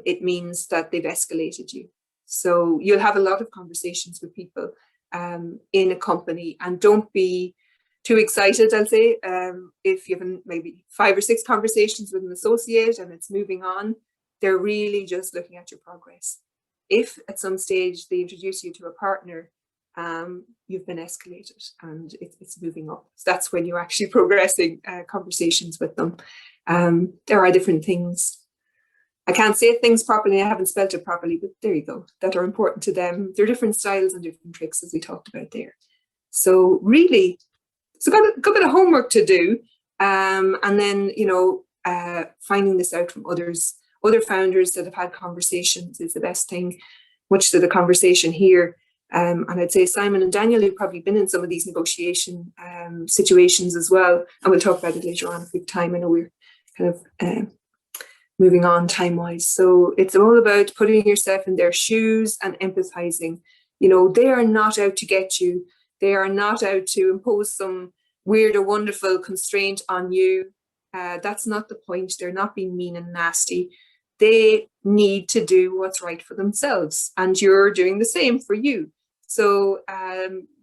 it means that they've escalated you. So you'll have a lot of conversations with people in a company, and don't be too excited, I'll say. If you have maybe 5 or 6 conversations with an associate and it's moving on, they're really just looking at your progress. If at some stage they introduce you to a partner, you've been escalated and it's moving up. So that's when you're actually progressing conversations with them. There are different things. I can't say things properly, I haven't spelled it properly, but there you go, that are important to them. There are different styles and different tricks, as we talked about there. So really, it's a good bit of homework to do. And then, you know, finding this out from other founders that have had conversations is the best thing, much to the conversation here. And I'd say Simon and Daniel, who've probably been in some of these negotiation situations as well, and we'll talk about it later on if we have time. I know we're kind of moving on time-wise. So it's all about putting yourself in their shoes and empathizing. You know, they are not out to get you. They are not out to impose some weird or wonderful constraint on you. That's not the point. They're not being mean and nasty. They need to do what's right for themselves, and you're doing the same for you. So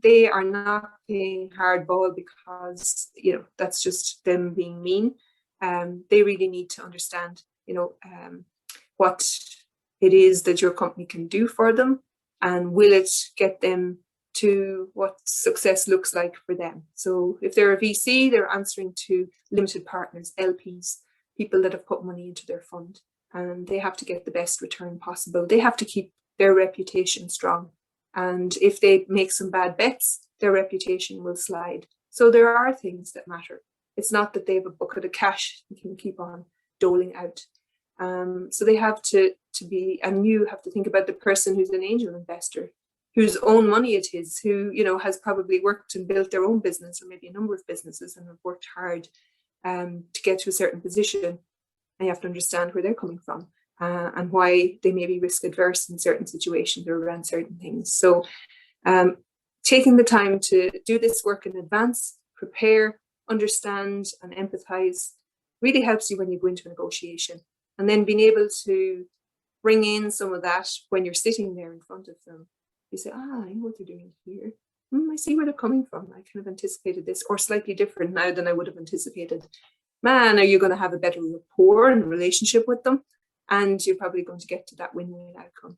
they are not playing hardball because, you know, that's just them being mean. They really need to understand, you know, what it is that your company can do for them, and will it get them to what success looks like for them. So if they're a VC, they're answering to limited partners, LPs, people that have put money into their fund, and they have to get the best return possible. They have to keep their reputation strong. And if they make some bad bets, their reputation will slide. So there are things that matter. It's not that they have a bucket of cash and can keep on doling out. So they have to be, and you have to think about the person who's an angel investor, whose own money it is, who, you know, has probably worked and built their own business, or maybe a number of businesses, and have worked hard to get to a certain position. And you have to understand where they're coming from and why they may be risk adverse in certain situations or around certain things. So taking the time to do this work in advance, prepare, understand, and empathize really helps you when you go into a negotiation. And then being able to bring in some of that when you're sitting there in front of them. You say, I know what they're doing here. I see where they're coming from. I kind of anticipated this, or slightly different now than I would have anticipated. Man, are you going to have a better rapport and relationship with them? And you're probably going to get to that win-win outcome.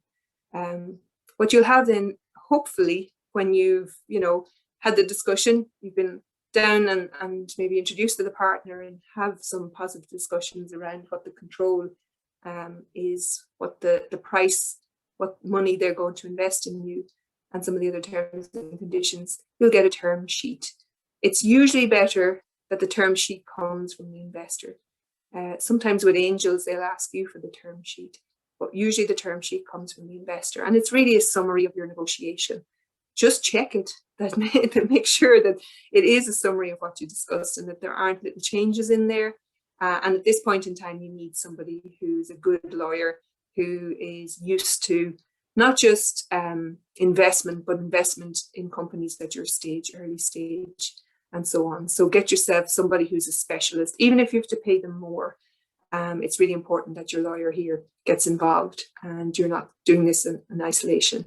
What you'll have then, hopefully, when you've, you know, had the discussion, you've been down and maybe introduced to the partner and have some positive discussions around what the control is, what the price, what money they're going to invest in you, and some of the other terms and conditions. You'll get a term sheet. It's usually better that the term sheet comes from the investor. Sometimes with angels, they'll ask you for the term sheet, but usually the term sheet comes from the investor, and it's really a summary of your negotiation. Just check it, that make sure that it is a summary of what you discussed and that there aren't little changes in there. And at this point in time, you need somebody who's a good lawyer, who is used to not just investment, but investment in companies at your stage, early stage, and so on. So get yourself somebody who's a specialist, even if you have to pay them more. It's really important that your lawyer here gets involved and you're not doing this in isolation.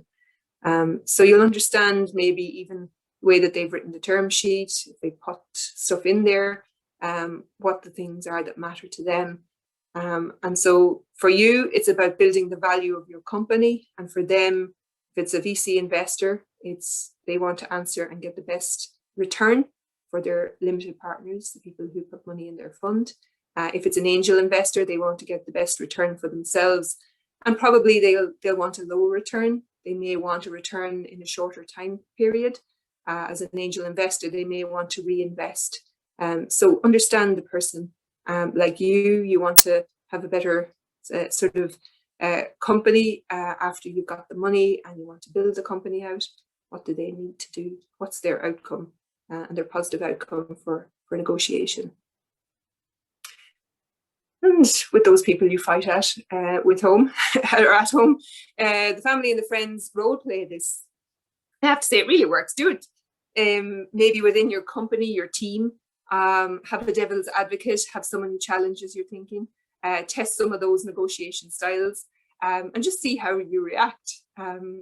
So you'll understand maybe even the way that they've written the term sheet, if they put stuff in there, what the things are that matter to them. And so for you, it's about building the value of your company. And for them, if it's a VC investor, they want to answer and get the best return for their limited partners, the people who put money in their fund. If it's an angel investor, they want to get the best return for themselves. And probably they'll want a lower return. They may want a return in a shorter time period. As an angel investor, they may want to reinvest. So understand the person. Like you want to have a better sort of company after you've got the money and you want to build the company out. What do they need to do? What's their outcome and their positive outcome for negotiation? And with those people you fight with home or at home, the family and the friends role play this. I have to say it really works. Do it maybe within your company, your team. Have a devil's advocate, have someone who challenges your thinking, test some of those negotiation styles, and just see how you react.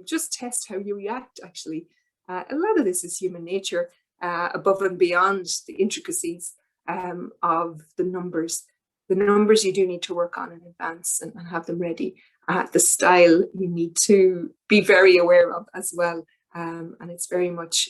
Just test how you react, actually. A lot of this is human nature, above and beyond the intricacies of the numbers. The numbers you do need to work on in advance and have them ready. The style you need to be very aware of as well. And it's very much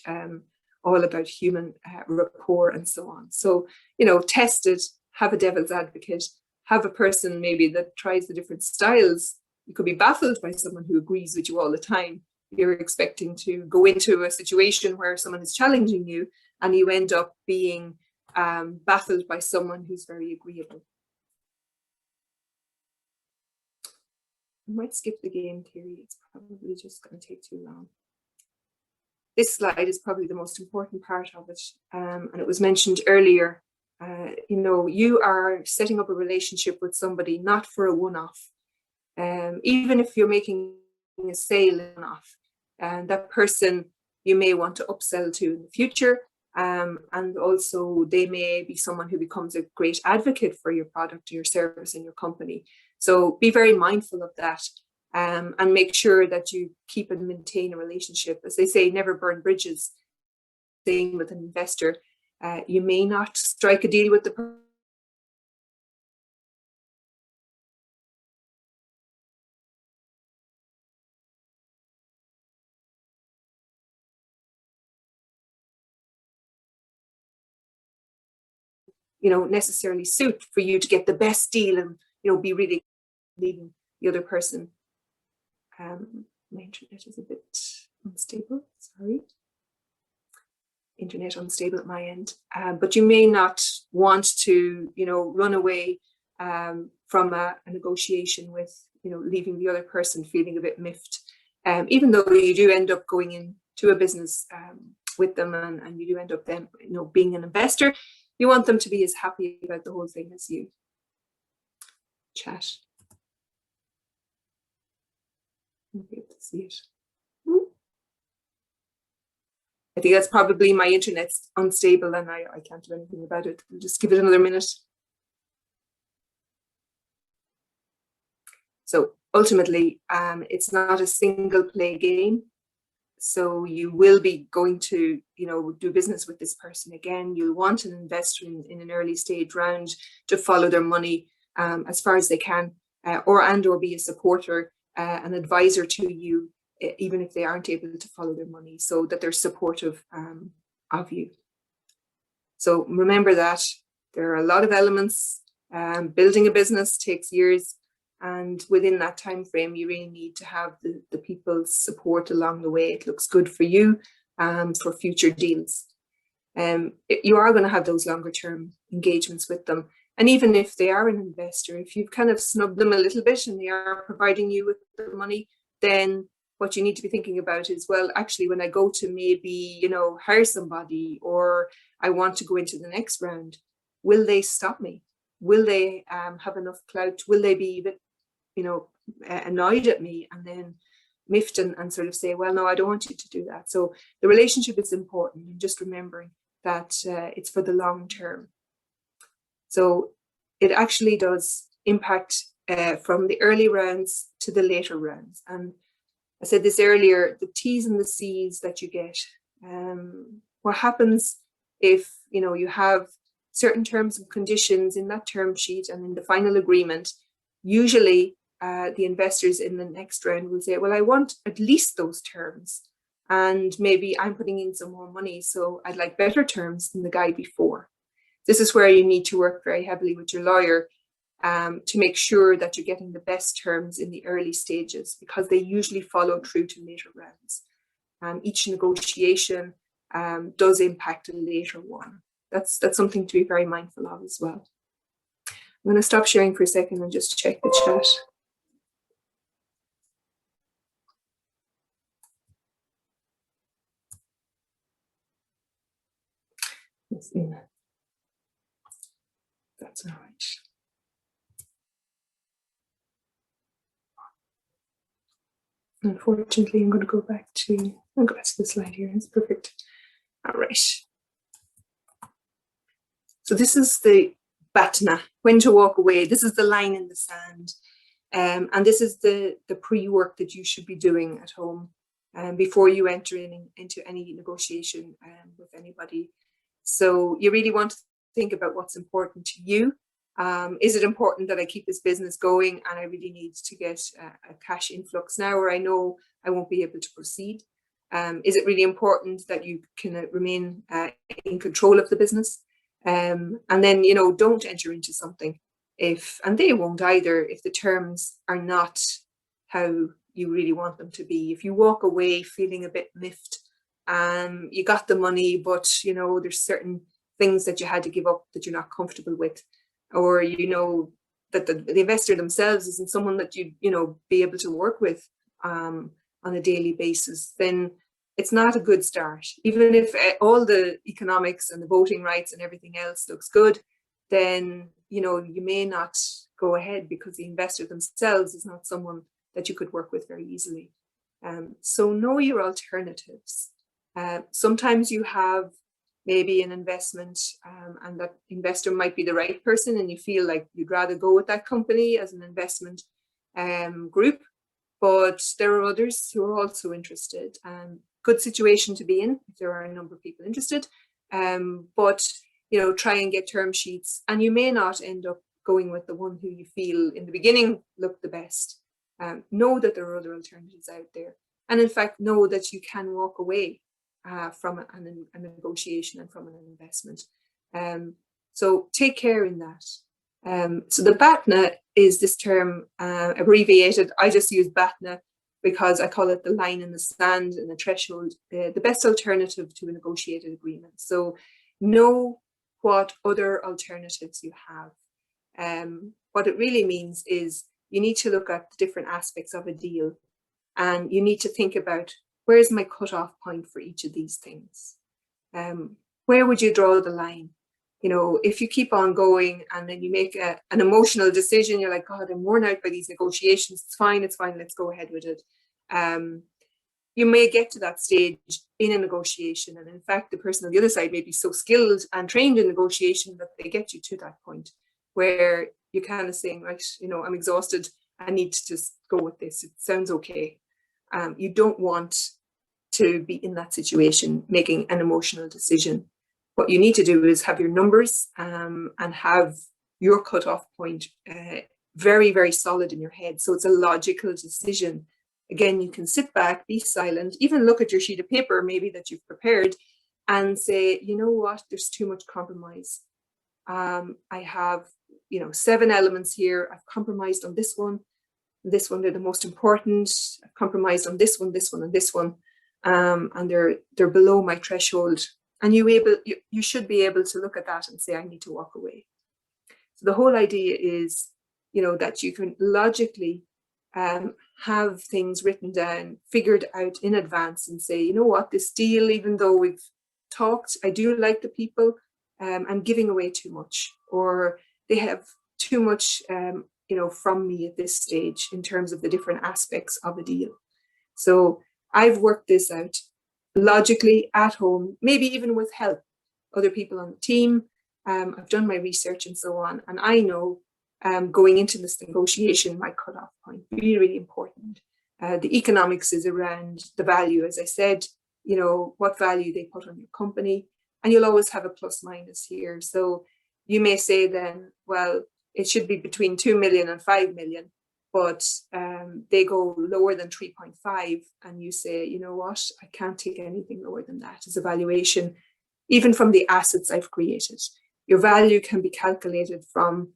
all about human rapport and so on. So, you know, test it, have a devil's advocate, have a person maybe that tries the different styles. You could be baffled by someone who agrees with you all the time. You're expecting to go into a situation where someone is challenging you and you end up being baffled by someone who's very agreeable. I might skip the game theory. It's probably just going to take too long. This slide is probably the most important part of it. And it was mentioned earlier, you know, you are setting up a relationship with somebody, not for a one-off. Even if you're making a sale one-off, and that person you may want to upsell to in the future. And also they may be someone who becomes a great advocate for your product or your service in your company. So be very mindful of that. And make sure that you keep and maintain a relationship. As they say, never burn bridges. Same with an investor. You may not strike a deal with the person. You know, necessarily suit for you to get the best deal and, you know, be really leaving the other person. My internet is a bit unstable, sorry. internet unstable at my end. But you may not want to, run away from a negotiation with, leaving the other person feeling a bit miffed. Even though you do end up going into a business with them, and you do end up then, being an investor, you want them to be as happy about the whole thing as you. Chat. You'll be able to see it. I think that's probably my internet's unstable and I can't do anything about it. We'll just give it another minute. So ultimately, it's not a single play game. So you will be going to, do business with this person again. You'll want an investor in an early stage round to follow their money as far as they can, or be a supporter, an advisor to you, even if they aren't able to follow their money, so that they're supportive of you. So remember that there are a lot of elements. Building a business takes years, and within that time frame, you really need to have the people's support along the way. It looks good for you for future deals. You are going to have those longer term engagements with them. And even if they are an investor, if you've kind of snubbed them a little bit and they are providing you with the money, then what you need to be thinking about is, well, actually, when I go to maybe, hire somebody, or I want to go into the next round, will they stop me? Will they have enough clout? Will they be a bit, annoyed at me and then miffed and sort of say, well, no, I don't want you to do that. So the relationship is important, and just remembering that it's for the long term. So it actually does impact from the early rounds to the later rounds. And I said this earlier, the T's and the C's that you get. What happens if, you have certain terms and conditions in that term sheet and in the final agreement? Usually the investors in the next round will say, well, I want at least those terms. And maybe I'm putting in some more money, so I'd like better terms than the guy before. This is where you need to work very heavily with your lawyer to make sure that you're getting the best terms in the early stages, because they usually follow through to later rounds. Each negotiation does impact a later one. That's something to be very mindful of as well. I'm going to stop sharing for a second and just check the chat. Let's see. That's all right. Unfortunately, I'm going to go back to the slide here. It's perfect. All right. So this is the BATNA, when to walk away. This is the line in the sand. And this is the pre-work that you should be doing at home before you enter into any negotiation with anybody. So you really want to think about what's important to you. Is it important that I keep this business going and I really need to get a cash influx now, or I know I won't be able to proceed? Is it really important that you can remain in control of the business? And then, don't enter into something and they won't either, if the terms are not how you really want them to be. If you walk away feeling a bit miffed, you got the money, but, there's certain things that you had to give up that you're not comfortable with, or that the investor themselves isn't someone that you be able to work with on a daily basis, then it's not a good start. Even if all the economics and the voting rights and everything else looks good, then you may not go ahead because the investor themselves is not someone that you could work with very easily. So know your alternatives. Sometimes you have maybe an investment and that investor might be the right person and you feel like you'd rather go with that company as an investment group, but there are others who are also interested. Good situation to be in if there are a number of people interested, but try and get term sheets, and you may not end up going with the one who you feel in the beginning looked the best. Know that there are other alternatives out there, and in fact know that you can walk away from a negotiation and from an investment. So take care in that. So the BATNA is this term abbreviated. I just use BATNA because I call it the line in the sand and the threshold, the best alternative to a negotiated agreement. So know what other alternatives you have. What it really means is you need to look at the different aspects of a deal, and you need to think about, where's my cutoff point for each of these things? Where would you draw the line? You know, if you keep on going and then you make an emotional decision, you're like, God, I'm worn out by these negotiations. It's fine, let's go ahead with it. You may get to that stage in a negotiation. And in fact, the person on the other side may be so skilled and trained in negotiation that they get you to that point where you're kind of saying, right, you know, I'm exhausted. I need to just go with this. It sounds okay. You don't want to be in that situation making an emotional decision. What you need to do is have your numbers and have your cutoff point very, very solid in your head. So it's a logical decision. Again, you can sit back, be silent, even look at your sheet of paper maybe that you've prepared and say, you know what, there's too much compromise. I have, you know, 7 elements here. I've compromised on this one. This one, they're the most important. I've compromised on this one, this one, and this one. And they're below my threshold. And you should be able to look at that and say, I need to walk away. So the whole idea is, you know, that you can logically have things written down, figured out in advance, and say, you know what, this deal, even though we've talked, I do like the people, I'm giving away too much, or they have too much, you know, from me at this stage in terms of the different aspects of a deal. So I've worked this out logically at home, maybe even with help, other people on the team. I've done my research and so on, and I know going into this negotiation, my cutoff point, really, really important. The economics is around the value, as I said, you know, what value they put on your company, and you'll always have a plus minus here. So you may say then, well, it should be between 2 million and 5 million, but they go lower than 3.5, and you say, you know what, I can't take anything lower than that as a valuation, even from the assets I've created. Your value can be calculated from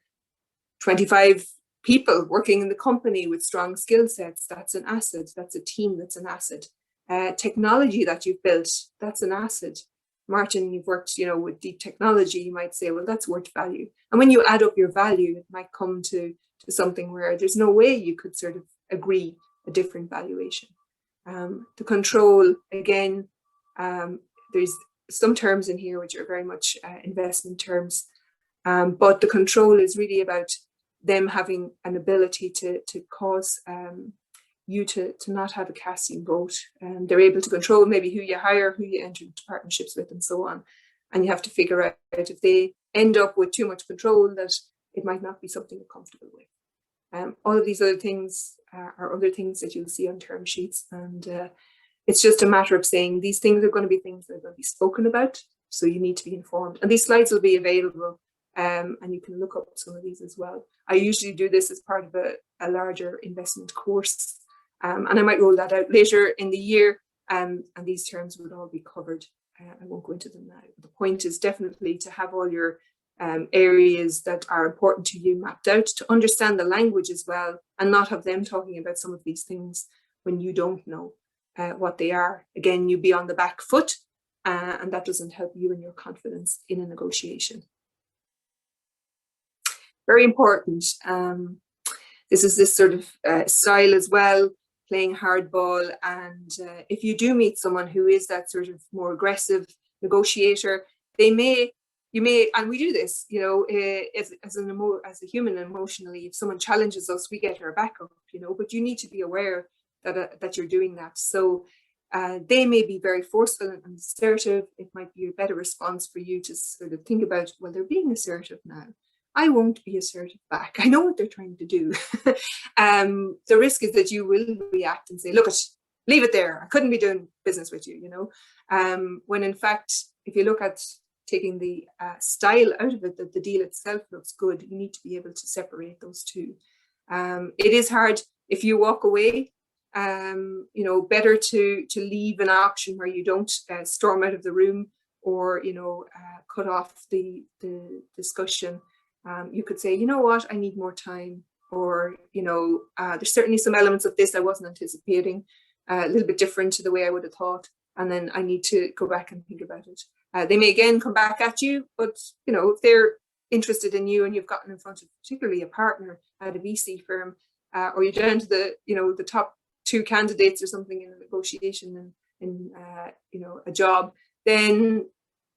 25 people working in the company with strong skill sets. That's an asset. That's a team. That's an asset. Technology that you've built, that's an asset. Martin, you've worked, you know, with deep technology. You might say, well, that's worth value. And when you add up your value, it might come to something where there's no way you could sort of agree a different valuation. The control, again, there's some terms in here which are very much investment terms, but the control is really about them having an ability to cause you to not have a casting vote. They're able to control maybe who you hire, who you enter into partnerships with, and so on. And you have to figure out if they end up with too much control, that it might not be something you're comfortable with. All of these other things are other things that you'll see on term sheets. And it's just a matter of saying these things are going to be things that are going to be spoken about. So you need to be informed. And these slides will be available. And you can look up some of these as well. I usually do this as part of a larger investment course. And I might roll that out later in the year. And these terms would all be covered. I won't go into them now. The point is definitely to have all your areas that are important to you mapped out, to understand the language as well, and not have them talking about some of these things when you don't know what they are. Again, you be on the back foot, and that doesn't help you and your confidence in a negotiation. Very important. This is this sort of style as well, playing hardball. And if you do meet someone who is that sort of more aggressive negotiator, you may, and we do this, you know, as a human emotionally, if someone challenges us, we get our back up, you know, but you need to be aware that you're doing that. So they may be very forceful and assertive. It might be a better response for you to sort of think about, well, they're being assertive now. I won't be assertive back. I know what they're trying to do. The risk is that you will react and say, look, leave it there. I couldn't be doing business with you, you know. When in fact, if you look at taking the style out of it, that the deal itself looks good, you need to be able to separate those two. It is hard if you walk away. You know, better to leave an option where you don't storm out of the room or, you know, cut off the discussion. You could say, you know what, I need more time, or, there's certainly some elements of this I wasn't anticipating, a little bit different to the way I would have thought, and then I need to go back and think about it. They may again come back at you, but if they're interested in you and you've gotten in front of particularly a partner at a VC firm, or you're down to the top 2 candidates or something in a negotiation in a job, then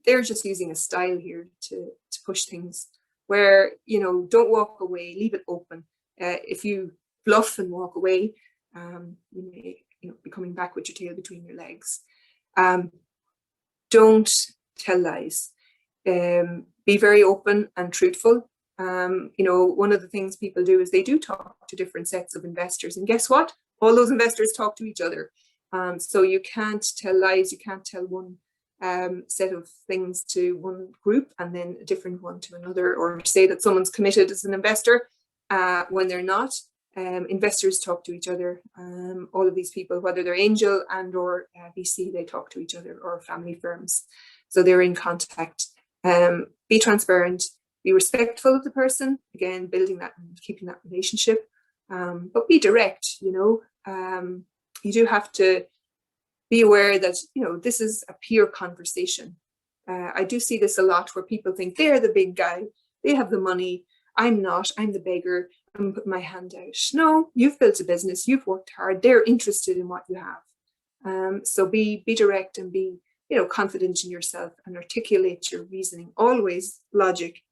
they're just using a style here to push things where, don't walk away, leave it open. If you bluff and walk away, you may be coming back with your tail between your legs. Don't tell lies. Be very open and truthful. One of the things people do is they do talk to different sets of investors, and guess what? All those investors talk to each other. So you can't tell lies. You can't tell one set of things to one group and then a different one to another, or say that someone's committed as an investor when they're not. Investors talk to each other. All of these people, whether they're angel and or VC, they talk to each other, or family firms. So they're in contact. Be transparent, be respectful of the person, again, building that and keeping that relationship, but be direct. You do have to be aware that, this is a peer conversation. I do see this a lot where people think they're the big guy, they have the money, I'm not, I'm the beggar, I'm putting my hand out. No, you've built a business, you've worked hard, they're interested in what you have. So be direct and be, confident in yourself, and articulate your reasoning, always logic,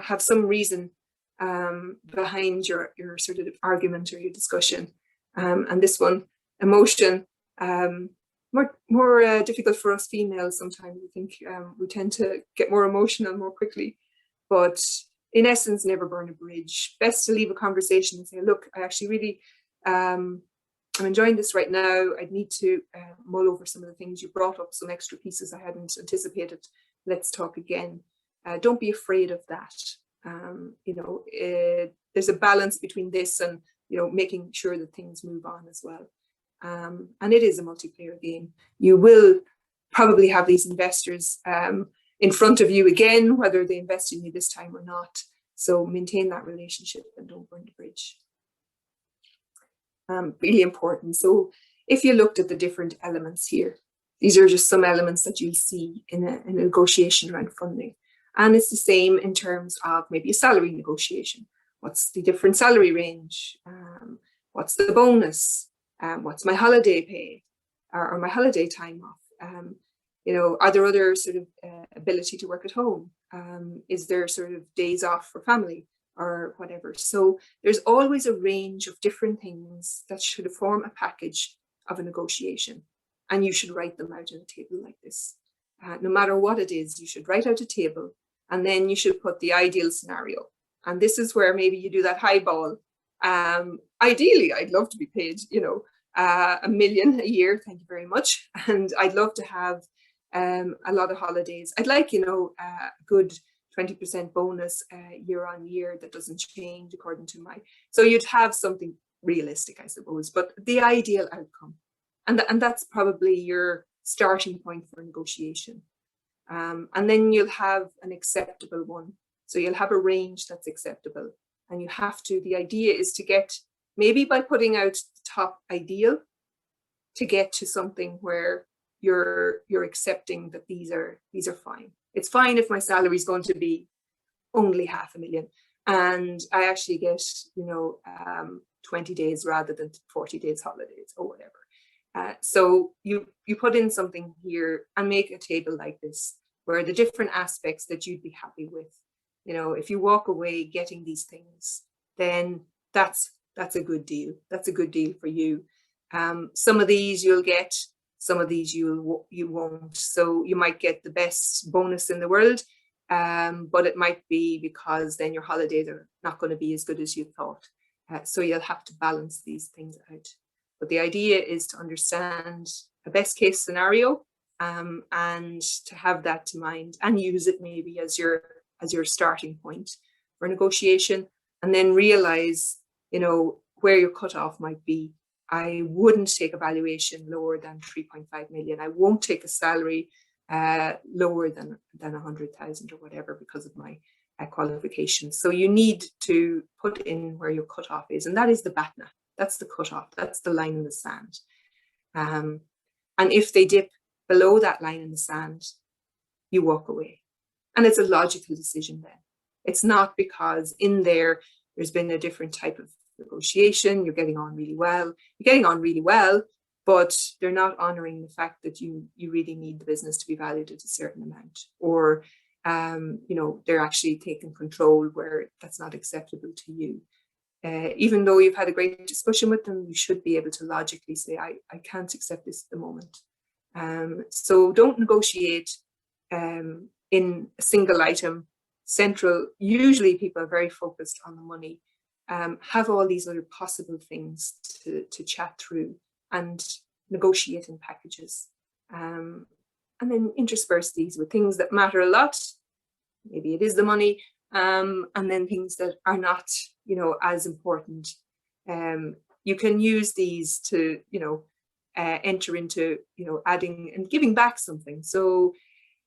have some reason behind your sort of argument or your discussion. And this one, emotion, more difficult for us females sometimes. I think we tend to get more emotional more quickly, but in essence, never burn a bridge. Best to leave a conversation and say, look, I actually really, I'm enjoying this right now. I'd need to mull over some of the things you brought up, some extra pieces I hadn't anticipated. Let's talk again. Don't be afraid of that. There's a balance between this and, making sure that things move on as well. And it is a multiplayer game. You will probably have these investors in front of you again, whether they invest in you this time or not. So maintain that relationship and don't burn the bridge. Really important. So if you looked at the different elements here, these are just some elements that you'll see in a negotiation around funding. And it's the same in terms of maybe a salary negotiation. What's the different salary range? What's the bonus? What's my holiday pay or my holiday time off? Are there other sort of ability to work at home? Is there sort of days off for family or whatever? So there's always a range of different things that should form a package of a negotiation, and you should write them out on a table like this. No matter what it is, you should write out a table, and then you should put the ideal scenario. And this is where maybe you do that highball. Ideally, I'd love to be paid, $1 million a year. Thank you very much. And I'd love to have a lot of holidays. I'd like, a good 20% bonus year on year that doesn't change according to so you'd have something realistic, I suppose, but the ideal outcome. And that's probably your starting point for negotiation. And then you'll have an acceptable one. So you'll have a range that's acceptable. And the idea is to get, maybe by putting out the top ideal, to get to something where you're accepting that these are fine. It's fine if my salary is going to be only $500,000 and I actually get 20 days rather than 40 days holidays or whatever. So you put in something here and make a table like this where the different aspects that you'd be happy with. If you walk away getting these things, then that's a good deal. That's a good deal for you. Some of these you'll get, some of these you won't. So you might get the best bonus in the world, but it might be because then your holidays are not going to be as good as you thought. So you'll have to balance these things out. But the idea is to understand a best case scenario and to have that to mind and use it maybe as your starting point for negotiation, and then realize, where your cutoff might be. I wouldn't take a valuation lower than 3.5 million. I won't take a salary lower than 100,000 or whatever because of my qualifications. So you need to put in where your cutoff is, and that is the BATNA. That's the cutoff. That's the line in the sand. And if they dip below that line in the sand, you walk away. And it's a logical decision then. It's not because in there's been a different type of negotiation, you're getting on really well. You're getting on really well, but they're not honoring the fact that you really need the business to be valued at a certain amount, or they're actually taking control where that's not acceptable to you. Even though you've had a great discussion with them, you should be able to logically say, I can't accept this at the moment. So don't negotiate in a single item, central. Usually people are very focused on the money. Have all these other possible things to chat through and negotiate in packages. And then intersperse these with things that matter a lot. Maybe it is the money, and then things that are not, as important. You can use these to, enter into, adding and giving back something. So,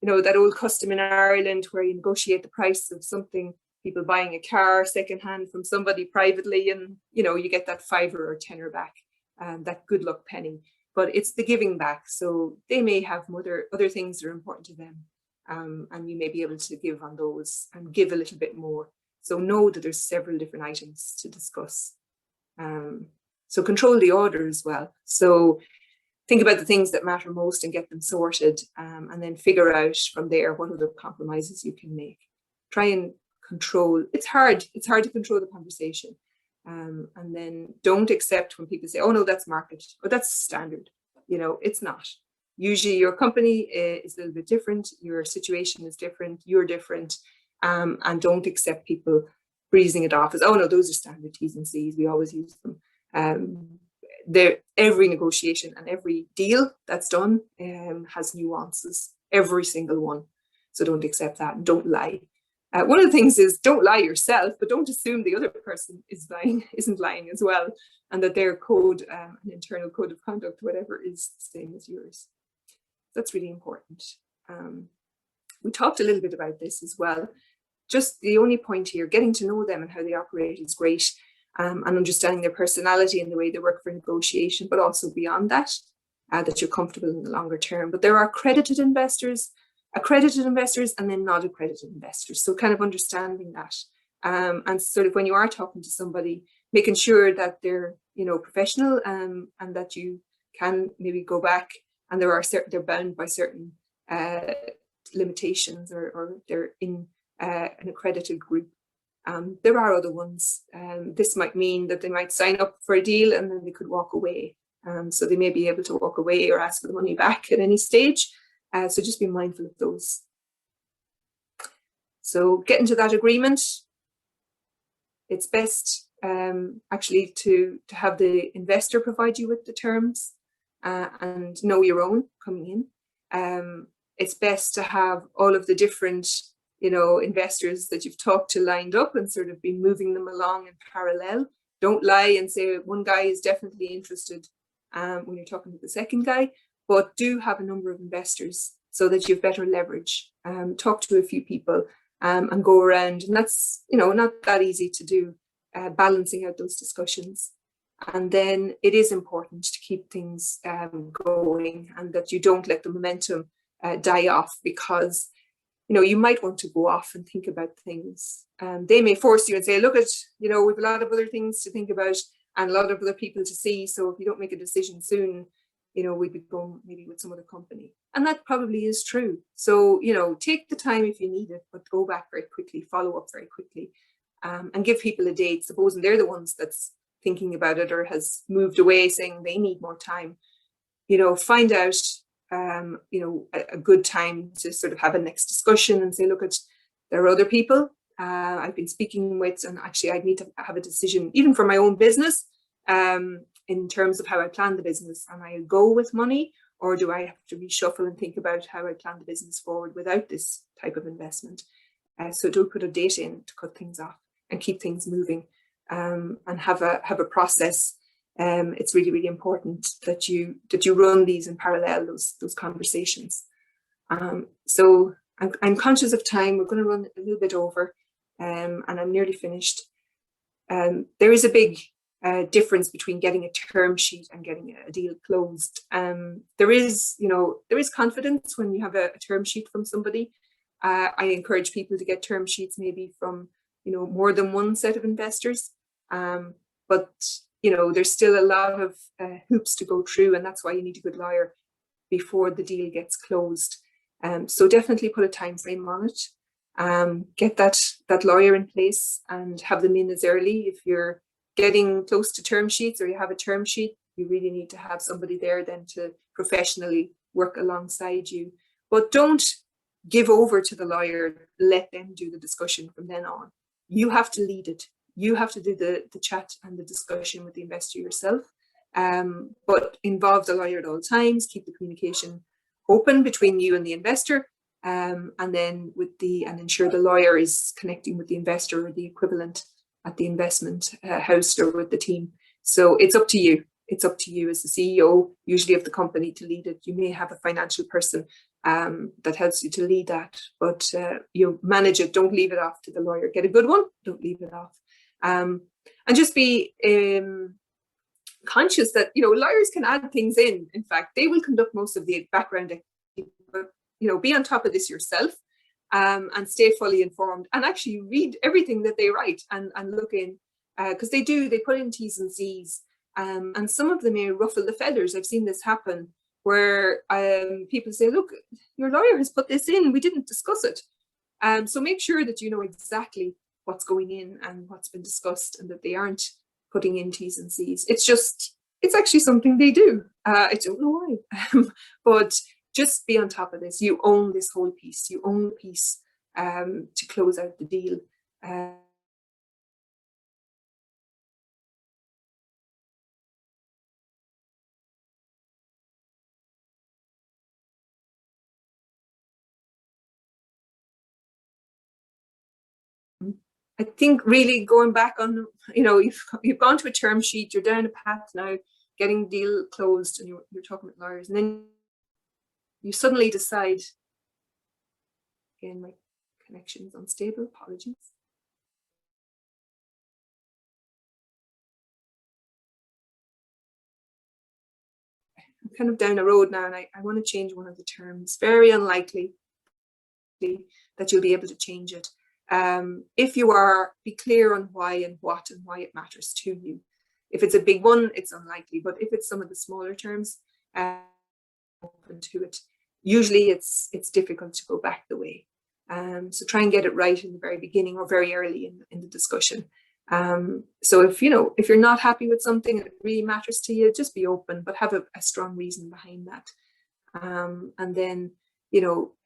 that old custom in Ireland where you negotiate the price of something, people buying a car secondhand from somebody privately, and, you get that $5 or $10 back, that good luck penny. But it's the giving back. So they may have other things that are important to them. And you may be able to give on those and give a little bit more. So know that there's several different items to discuss. So control the order as well. So think about the things that matter most and get them sorted, and then figure out from there what other compromises you can make. Try and control. It's hard to control the conversation. And then don't accept when people say, oh no, that's market, or that's standard. It's not. Usually your company is a little bit different, your situation is different, you're different, and don't accept people breezing it off as, oh no, those are standard T's and C's, we always use them. Every negotiation and every deal that's done has nuances, every single one. So don't accept that, and don't lie. One of the things is don't lie yourself, but don't assume the other person isn't lying as well, and that their code, an internal code of conduct, whatever, is the same as yours. That's really important. We talked a little bit about this as well. Just the only point here, getting to know them and how they operate is great, and understanding their personality and the way they work for negotiation, but also beyond that, that you're comfortable in the longer term. But there are accredited investors, and then not accredited investors. So kind of understanding that, and sort of when you are talking to somebody, making sure that they're professional, and that you can maybe go back, and they're bound by certain limitations, or they're in an accredited group. There are other ones. This might mean that they might sign up for a deal and then they could walk away. So they may be able to walk away or ask for the money back at any stage. So just be mindful of those. So get into that agreement. It's best actually to have the investor provide you with the terms, and know your own coming in. It's best to have all of the different investors that you've talked to lined up and sort of be moving them along in parallel. Don't lie and say one guy is definitely interested when you're talking to the second guy, but do have a number of investors so that you have better leverage. Talk to a few people and go around, and that's not that easy to do, balancing out those discussions. And then it is important to keep things going, and that you don't let the momentum die off, because you might want to go off and think about things. They may force you and say, look, we have a lot of other things to think about and a lot of other people to see. So if you don't make a decision soon, we'd be going maybe with some other company. And that probably is true. So, take the time if you need it, but go back very quickly, follow up very quickly, and give people a date. Supposing they're the ones that's thinking about it or has moved away saying they need more time, find out a good time to sort of have a next discussion and say, look, there are other people I've been speaking with, and actually I need to have a decision even for my own business, in terms of how I plan the business. Am I go with money, or do I have to reshuffle and think about how I plan the business forward without this type of investment? So do put a date in to cut things off and keep things moving, and have a process. It's really, really important that you run these in parallel, those conversations. So I'm conscious of time. We're going to run a little bit over. and I'm nearly finished. There is a big difference between getting a term sheet and getting a deal closed. There is confidence when you have a term sheet from somebody. I encourage people to get term sheets maybe from, more than one set of investors. But, there's still a lot of hoops to go through, and that's why you need a good lawyer before the deal gets closed. So definitely put a time frame on it. Get that lawyer in place and have them in as early. If you're getting close to term sheets or you have a term sheet, you really need to have somebody there then to professionally work alongside you. But don't give over to the lawyer. Let them do the discussion from then on. You have to lead it. You have to do the chat and the discussion with the investor yourself. But involve the lawyer at all times. Keep the communication open between you and the investor. And then and ensure the lawyer is connecting with the investor or the equivalent at the investment house or with the team. So it's up to you. It's up to you as the CEO, usually of the company, to lead it. You may have a financial person that helps you to lead that, but you manage it. Don't leave it off to the lawyer. Get a good one. Don't leave it off. And just be conscious that, lawyers can add things in. In fact, they will conduct most of the background activity, but be on top of this yourself, and stay fully informed, and actually read everything that they write and look in, because they put in T's and C's, and some of them may ruffle the feathers. I've seen this happen where people say, look, your lawyer has put this in, we didn't discuss it. So make sure that you know exactly what's going in and what's been discussed, and that they aren't putting in T's and C's. It's actually something they do. I don't know why, but just be on top of this. You own this whole piece. You own the piece to close out the deal. I think really going back on, you've gone to a term sheet, you're down a path now, getting the deal closed, and you're talking with lawyers, and then you suddenly decide, again, my connection is unstable, apologies. I'm kind of down a road now, and I want to change one of the terms. Very unlikely that you'll be able to change it. If you are, be clear on why and what and why it matters to you. If it's a big one, it's unlikely, but if it's some of the smaller terms, open to it. Usually it's difficult to go back the way. So try and get it right in the very beginning or very early in the discussion. So if you're not happy with something that really matters to you, just be open, but have a strong reason behind that. And then,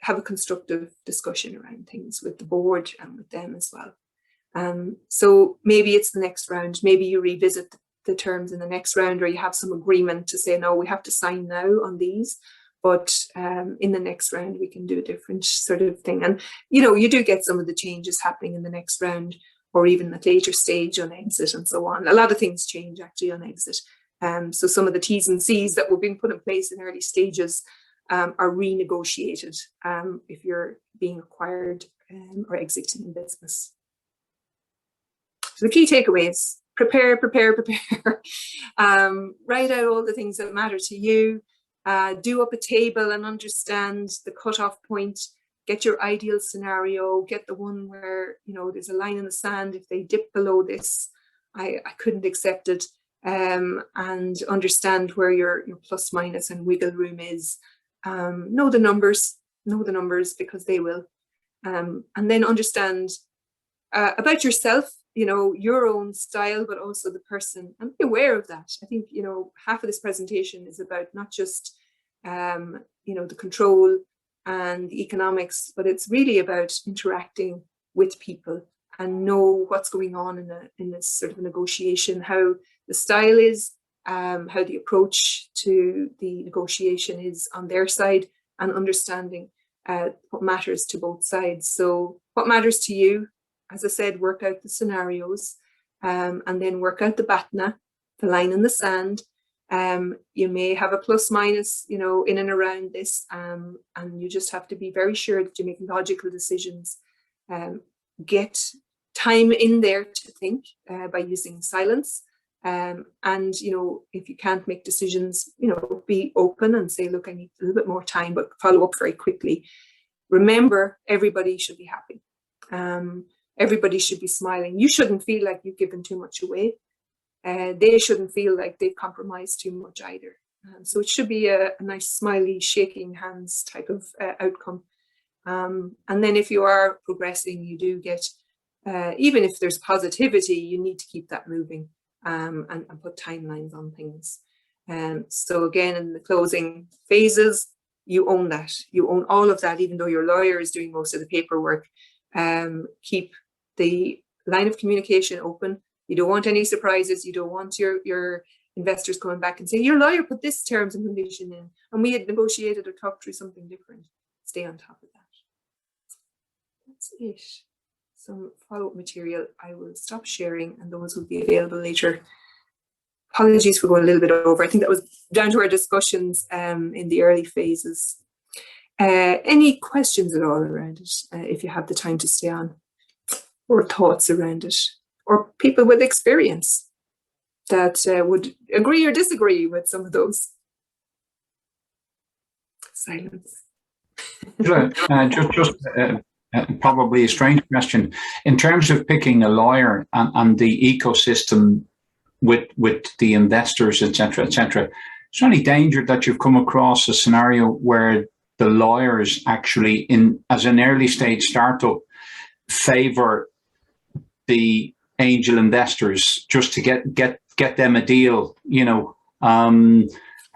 have a constructive discussion around things with the board and with them as well. So maybe it's the next round. Maybe you revisit the terms in the next round, or you have some agreement to say, no, we have to sign now on these, but in the next round we can do a different sort of thing. And you do get some of the changes happening in the next round, or even at later stage on exit and so on. A lot of things change actually on exit. So some of the T's and C's that were being put in place in early stages are renegotiated if you're being acquired or exiting the business. So the key takeaways: prepare. Write out all the things that matter to you. Do up a table and understand the cutoff point. Get your ideal scenario. Get the one where there's a line in the sand. If they dip below this, I couldn't accept it. And understand where your plus minus and wiggle room is. Know the numbers because they will. And then understand about yourself, your own style, but also the person, and be aware of that. I think, half of this presentation is about not just, the control and the economics, but it's really about interacting with people and know what's going on in this sort of a negotiation, how the style is, how the approach to the negotiation is on their side, and understanding what matters to both sides. So what matters to you, as I said, work out the scenarios, and then work out the BATNA, the line in the sand. You may have a plus minus, in and around this, and you just have to be very sure that you make logical decisions. Get time in there to think by using silence. And, you know, if you can't make decisions, you know, be open and say, look, I need a little bit more time, but follow up very quickly. Remember, everybody should be happy. Everybody should be smiling. You shouldn't feel like you've given too much away. They shouldn't feel like they've compromised too much either. So it should be a nice, smiley, shaking hands type of outcome. And then if you are progressing, you do get, even if there's positivity, you need to keep that moving and put timelines on things. So again, in the closing phases, you own that. You own all of that, even though your lawyer is doing most of the paperwork. Keep the line of communication open. You don't want any surprises. You don't want your investors coming back and saying, your lawyer put this terms and condition in, and we had negotiated or talked through something different. Stay on top of that. That's it. Some follow-up material I will stop sharing, and those will be available later. Apologies for going a little bit over. I think that was down to our discussions in the early phases. Any questions at all around it, if you have the time to stay on, or thoughts around it, or people with experience that would agree or disagree with some of those? Silence. Probably a strange question. In terms of picking a lawyer and the ecosystem with the investors, etc., etc., is there any danger that you've come across a scenario where the lawyers actually, as an early stage startup, favor the angel investors just to get them a deal, you know,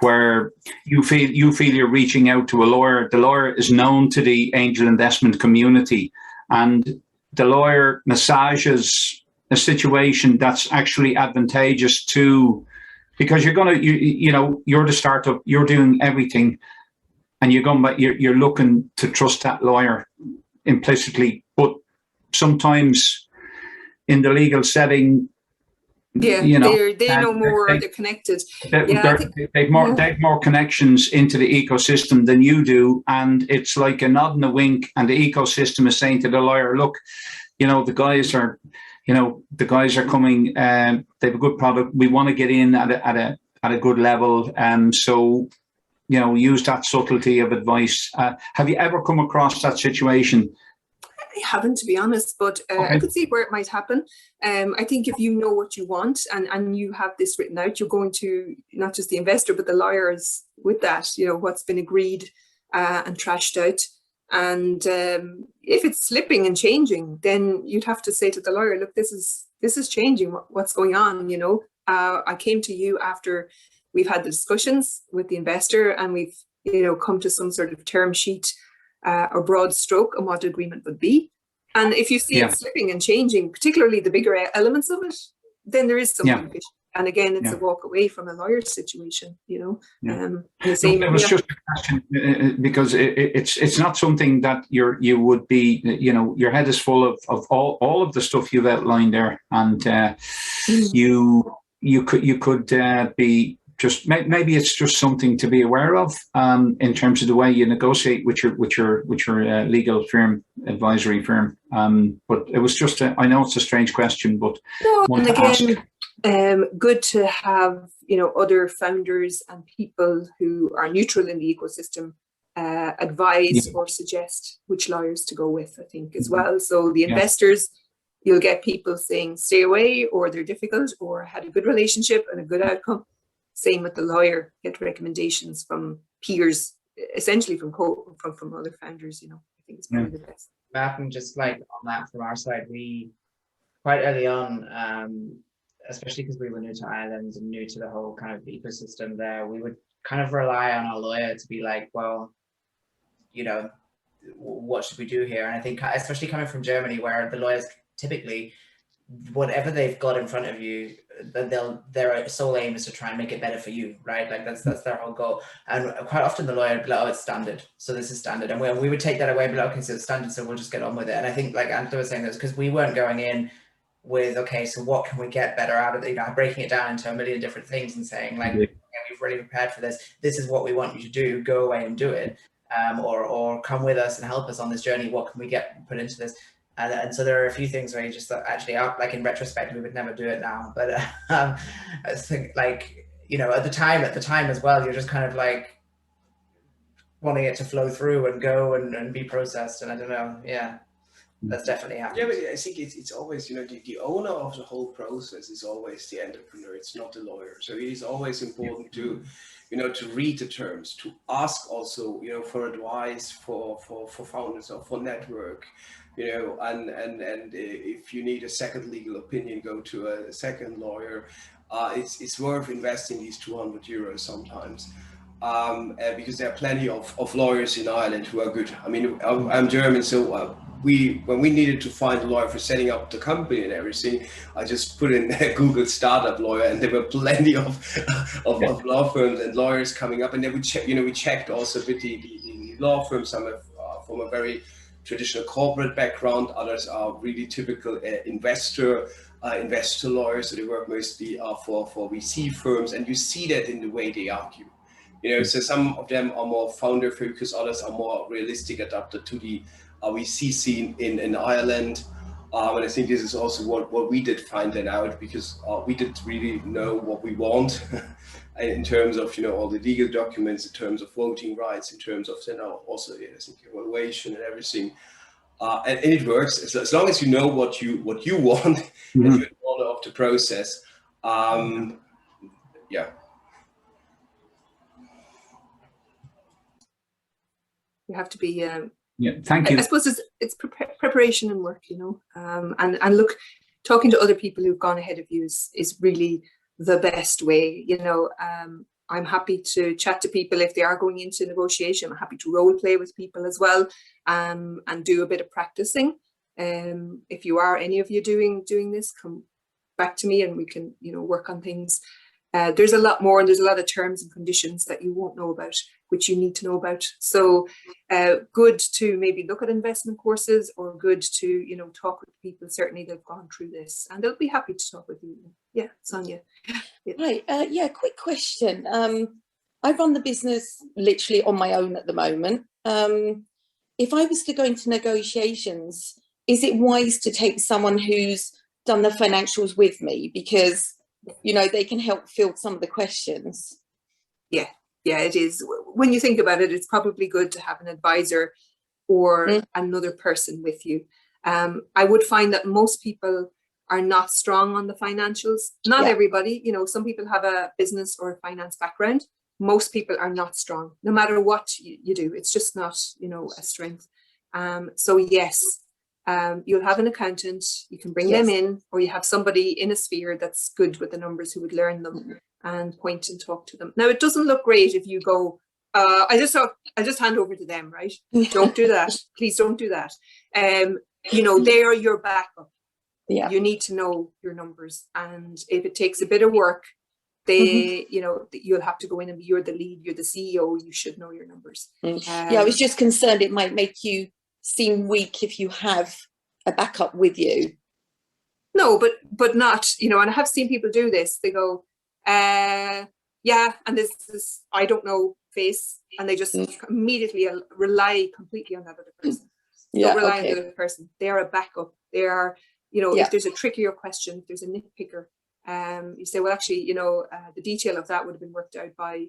where you feel you're reaching out to a lawyer. The lawyer is known to the angel investment community, and the lawyer massages a situation that's actually advantageous to, because you're the startup, you're doing everything, and you're looking to trust that lawyer implicitly. But sometimes in the legal setting, yeah, you know, they know more. They're connected. They've more connections into the ecosystem than you do, and it's like a nod and a wink. And the ecosystem is saying to the lawyer, "Look, you know, the guys are coming. They have a good product. We want to get in at a good level. So, you know, use that subtlety of advice." Have you ever come across that situation? I haven't, to be honest, but okay. I could see where it might happen. I think if you know what you want and you have this written out, you're going to, not just the investor, but the lawyers with that, you know, what's been agreed and trashed out. And if it's slipping and changing, then you'd have to say to the lawyer, look, this is changing. What's going on? You know, I came to you after we've had the discussions with the investor, and we've, you know, come to some sort of term sheet or broad stroke on what the agreement would be. And if you see it slipping and changing, particularly the bigger elements of it, then there is something fishy. And again, it's a walk away from a lawyer's situation, you know. It was just a question because it's not something that you would be, you know, your head is full of all of the stuff you've outlined there, and you could be just maybe it's just something to be aware of in terms of the way you negotiate with your legal firm, advisory firm. But it was just I know it's a strange question, but no, and again, good to have, you know, other founders and people who are neutral in the ecosystem advise or suggest which lawyers to go with, I think, as well. So the investors, you'll get people saying stay away, or they're difficult, or had a good relationship and a good outcome. Same with the lawyer, get recommendations from peers, essentially from other founders, you know. I think it's probably the best. Matt, and just like on that from our side, we quite early on, especially because we were new to Ireland and new to the whole kind of ecosystem there, we would kind of rely on our lawyer to be like, well, you know, what should we do here? And I think especially coming from Germany, where the lawyers typically, whatever they've got in front of you, their sole aim is to try and make it better for you, right? Like that's their whole goal. And quite often the lawyer would be like, oh, it's standard, so this is standard, and we would take that away and be like, okay, so it's standard, so we'll just get on with it. And I think, like Angela was saying, this because we weren't going in with, okay, so what can we get better out of it, you know, breaking it down into a million different things and saying like, okay, we've really prepared for this, this is what we want you to do, go away and do it, or come with us and help us on this journey, what can we get put into this. And so there are a few things where you just thought, actually, like in retrospect, we would never do it now. But I think, like, you know, at the time as well, you're just kind of like wanting it to flow through and go and be processed. And I don't know, yeah, that's definitely happened. Yeah, but I think it's always, you know, the owner of the whole process is always the entrepreneur. It's not the lawyer. So it is always important to, you know, to read the terms, to ask also, you know, for advice for founders or for network, you know, and if you need a second legal opinion, go to a second lawyer. It's worth investing these 200 euros sometimes. Because there are plenty of lawyers in Ireland who are good. I mean, I'm German, so when we needed to find a lawyer for setting up the company and everything, I just put in Google startup lawyer, and there were plenty of law firms and lawyers coming up. And then we checked, you know, we checked also with the law firms. Some are from a very traditional corporate background. Others are really typical investor lawyers. So they work mostly for VC firms, and you see that in the way they argue. You know, so some of them are more founder focused, others are more realistic, adapted to the VC scene in Ireland. And I think this is also what we did find that out, because we didn't really know what we want in terms of, you know, all the legal documents, in terms of voting rights, in terms of, you know, also, I think, evaluation and everything. And it works as long as you know what you want and you're all of the process. Yeah. You have to be. Yeah, thank you. I suppose it's preparation and work, you know, and look, talking to other people who've gone ahead of you is really the best way. You know, I'm happy to chat to people if they are going into negotiation. I'm happy to role play with people as well, and do a bit of practicing. If you are, any of you doing this, come back to me and we can, you know, work on things. There's a lot more, and there's a lot of terms and conditions that you won't know about, which you need to know about. So good to maybe look at investment courses, or good to, you know, talk with people certainly that've gone through this, and they'll be happy to talk with you. Yeah, Sonia. Yeah. Hi, yeah, quick question. I run the business literally on my own at the moment. If I was to go into negotiations, is it wise to take someone who's done the financials with me, because, you know, they can help field some of the questions? Yeah, it is. When you think about it, it's probably good to have an advisor or another person with you. I would find that most people are not strong on the financials. Not everybody, you know, some people have a business or a finance background. Most people are not strong, no matter what you do. It's just not, you know, a strength. So yes, you'll have an accountant, you can bring them in, or you have somebody in a sphere that's good with the numbers who would learn them and point and talk to them. Now, it doesn't look great if you go, I just hand over to them, right? Don't do that. Please don't do that. You know, they are your backup. Yeah. You need to know your numbers. And if it takes a bit of work, they, you know, you'll have to go in and you're the lead, you're the CEO, you should know your numbers. Yeah, I was just concerned it might make you seem weak if you have a backup with you. No, but not, you know, and I have seen people do this. They go, yeah, and this is, I don't know, face, and they just immediately rely completely on that other person. Don't rely on the other person. They are a backup. They are, you know, if there's a trickier question, if there's a nitpicker, you say, well, actually, you know, the detail of that would have been worked out by,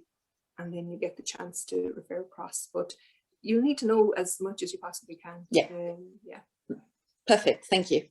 and then you get the chance to refer across. But you need to know as much as you possibly can. Yeah. Perfect. Thank you.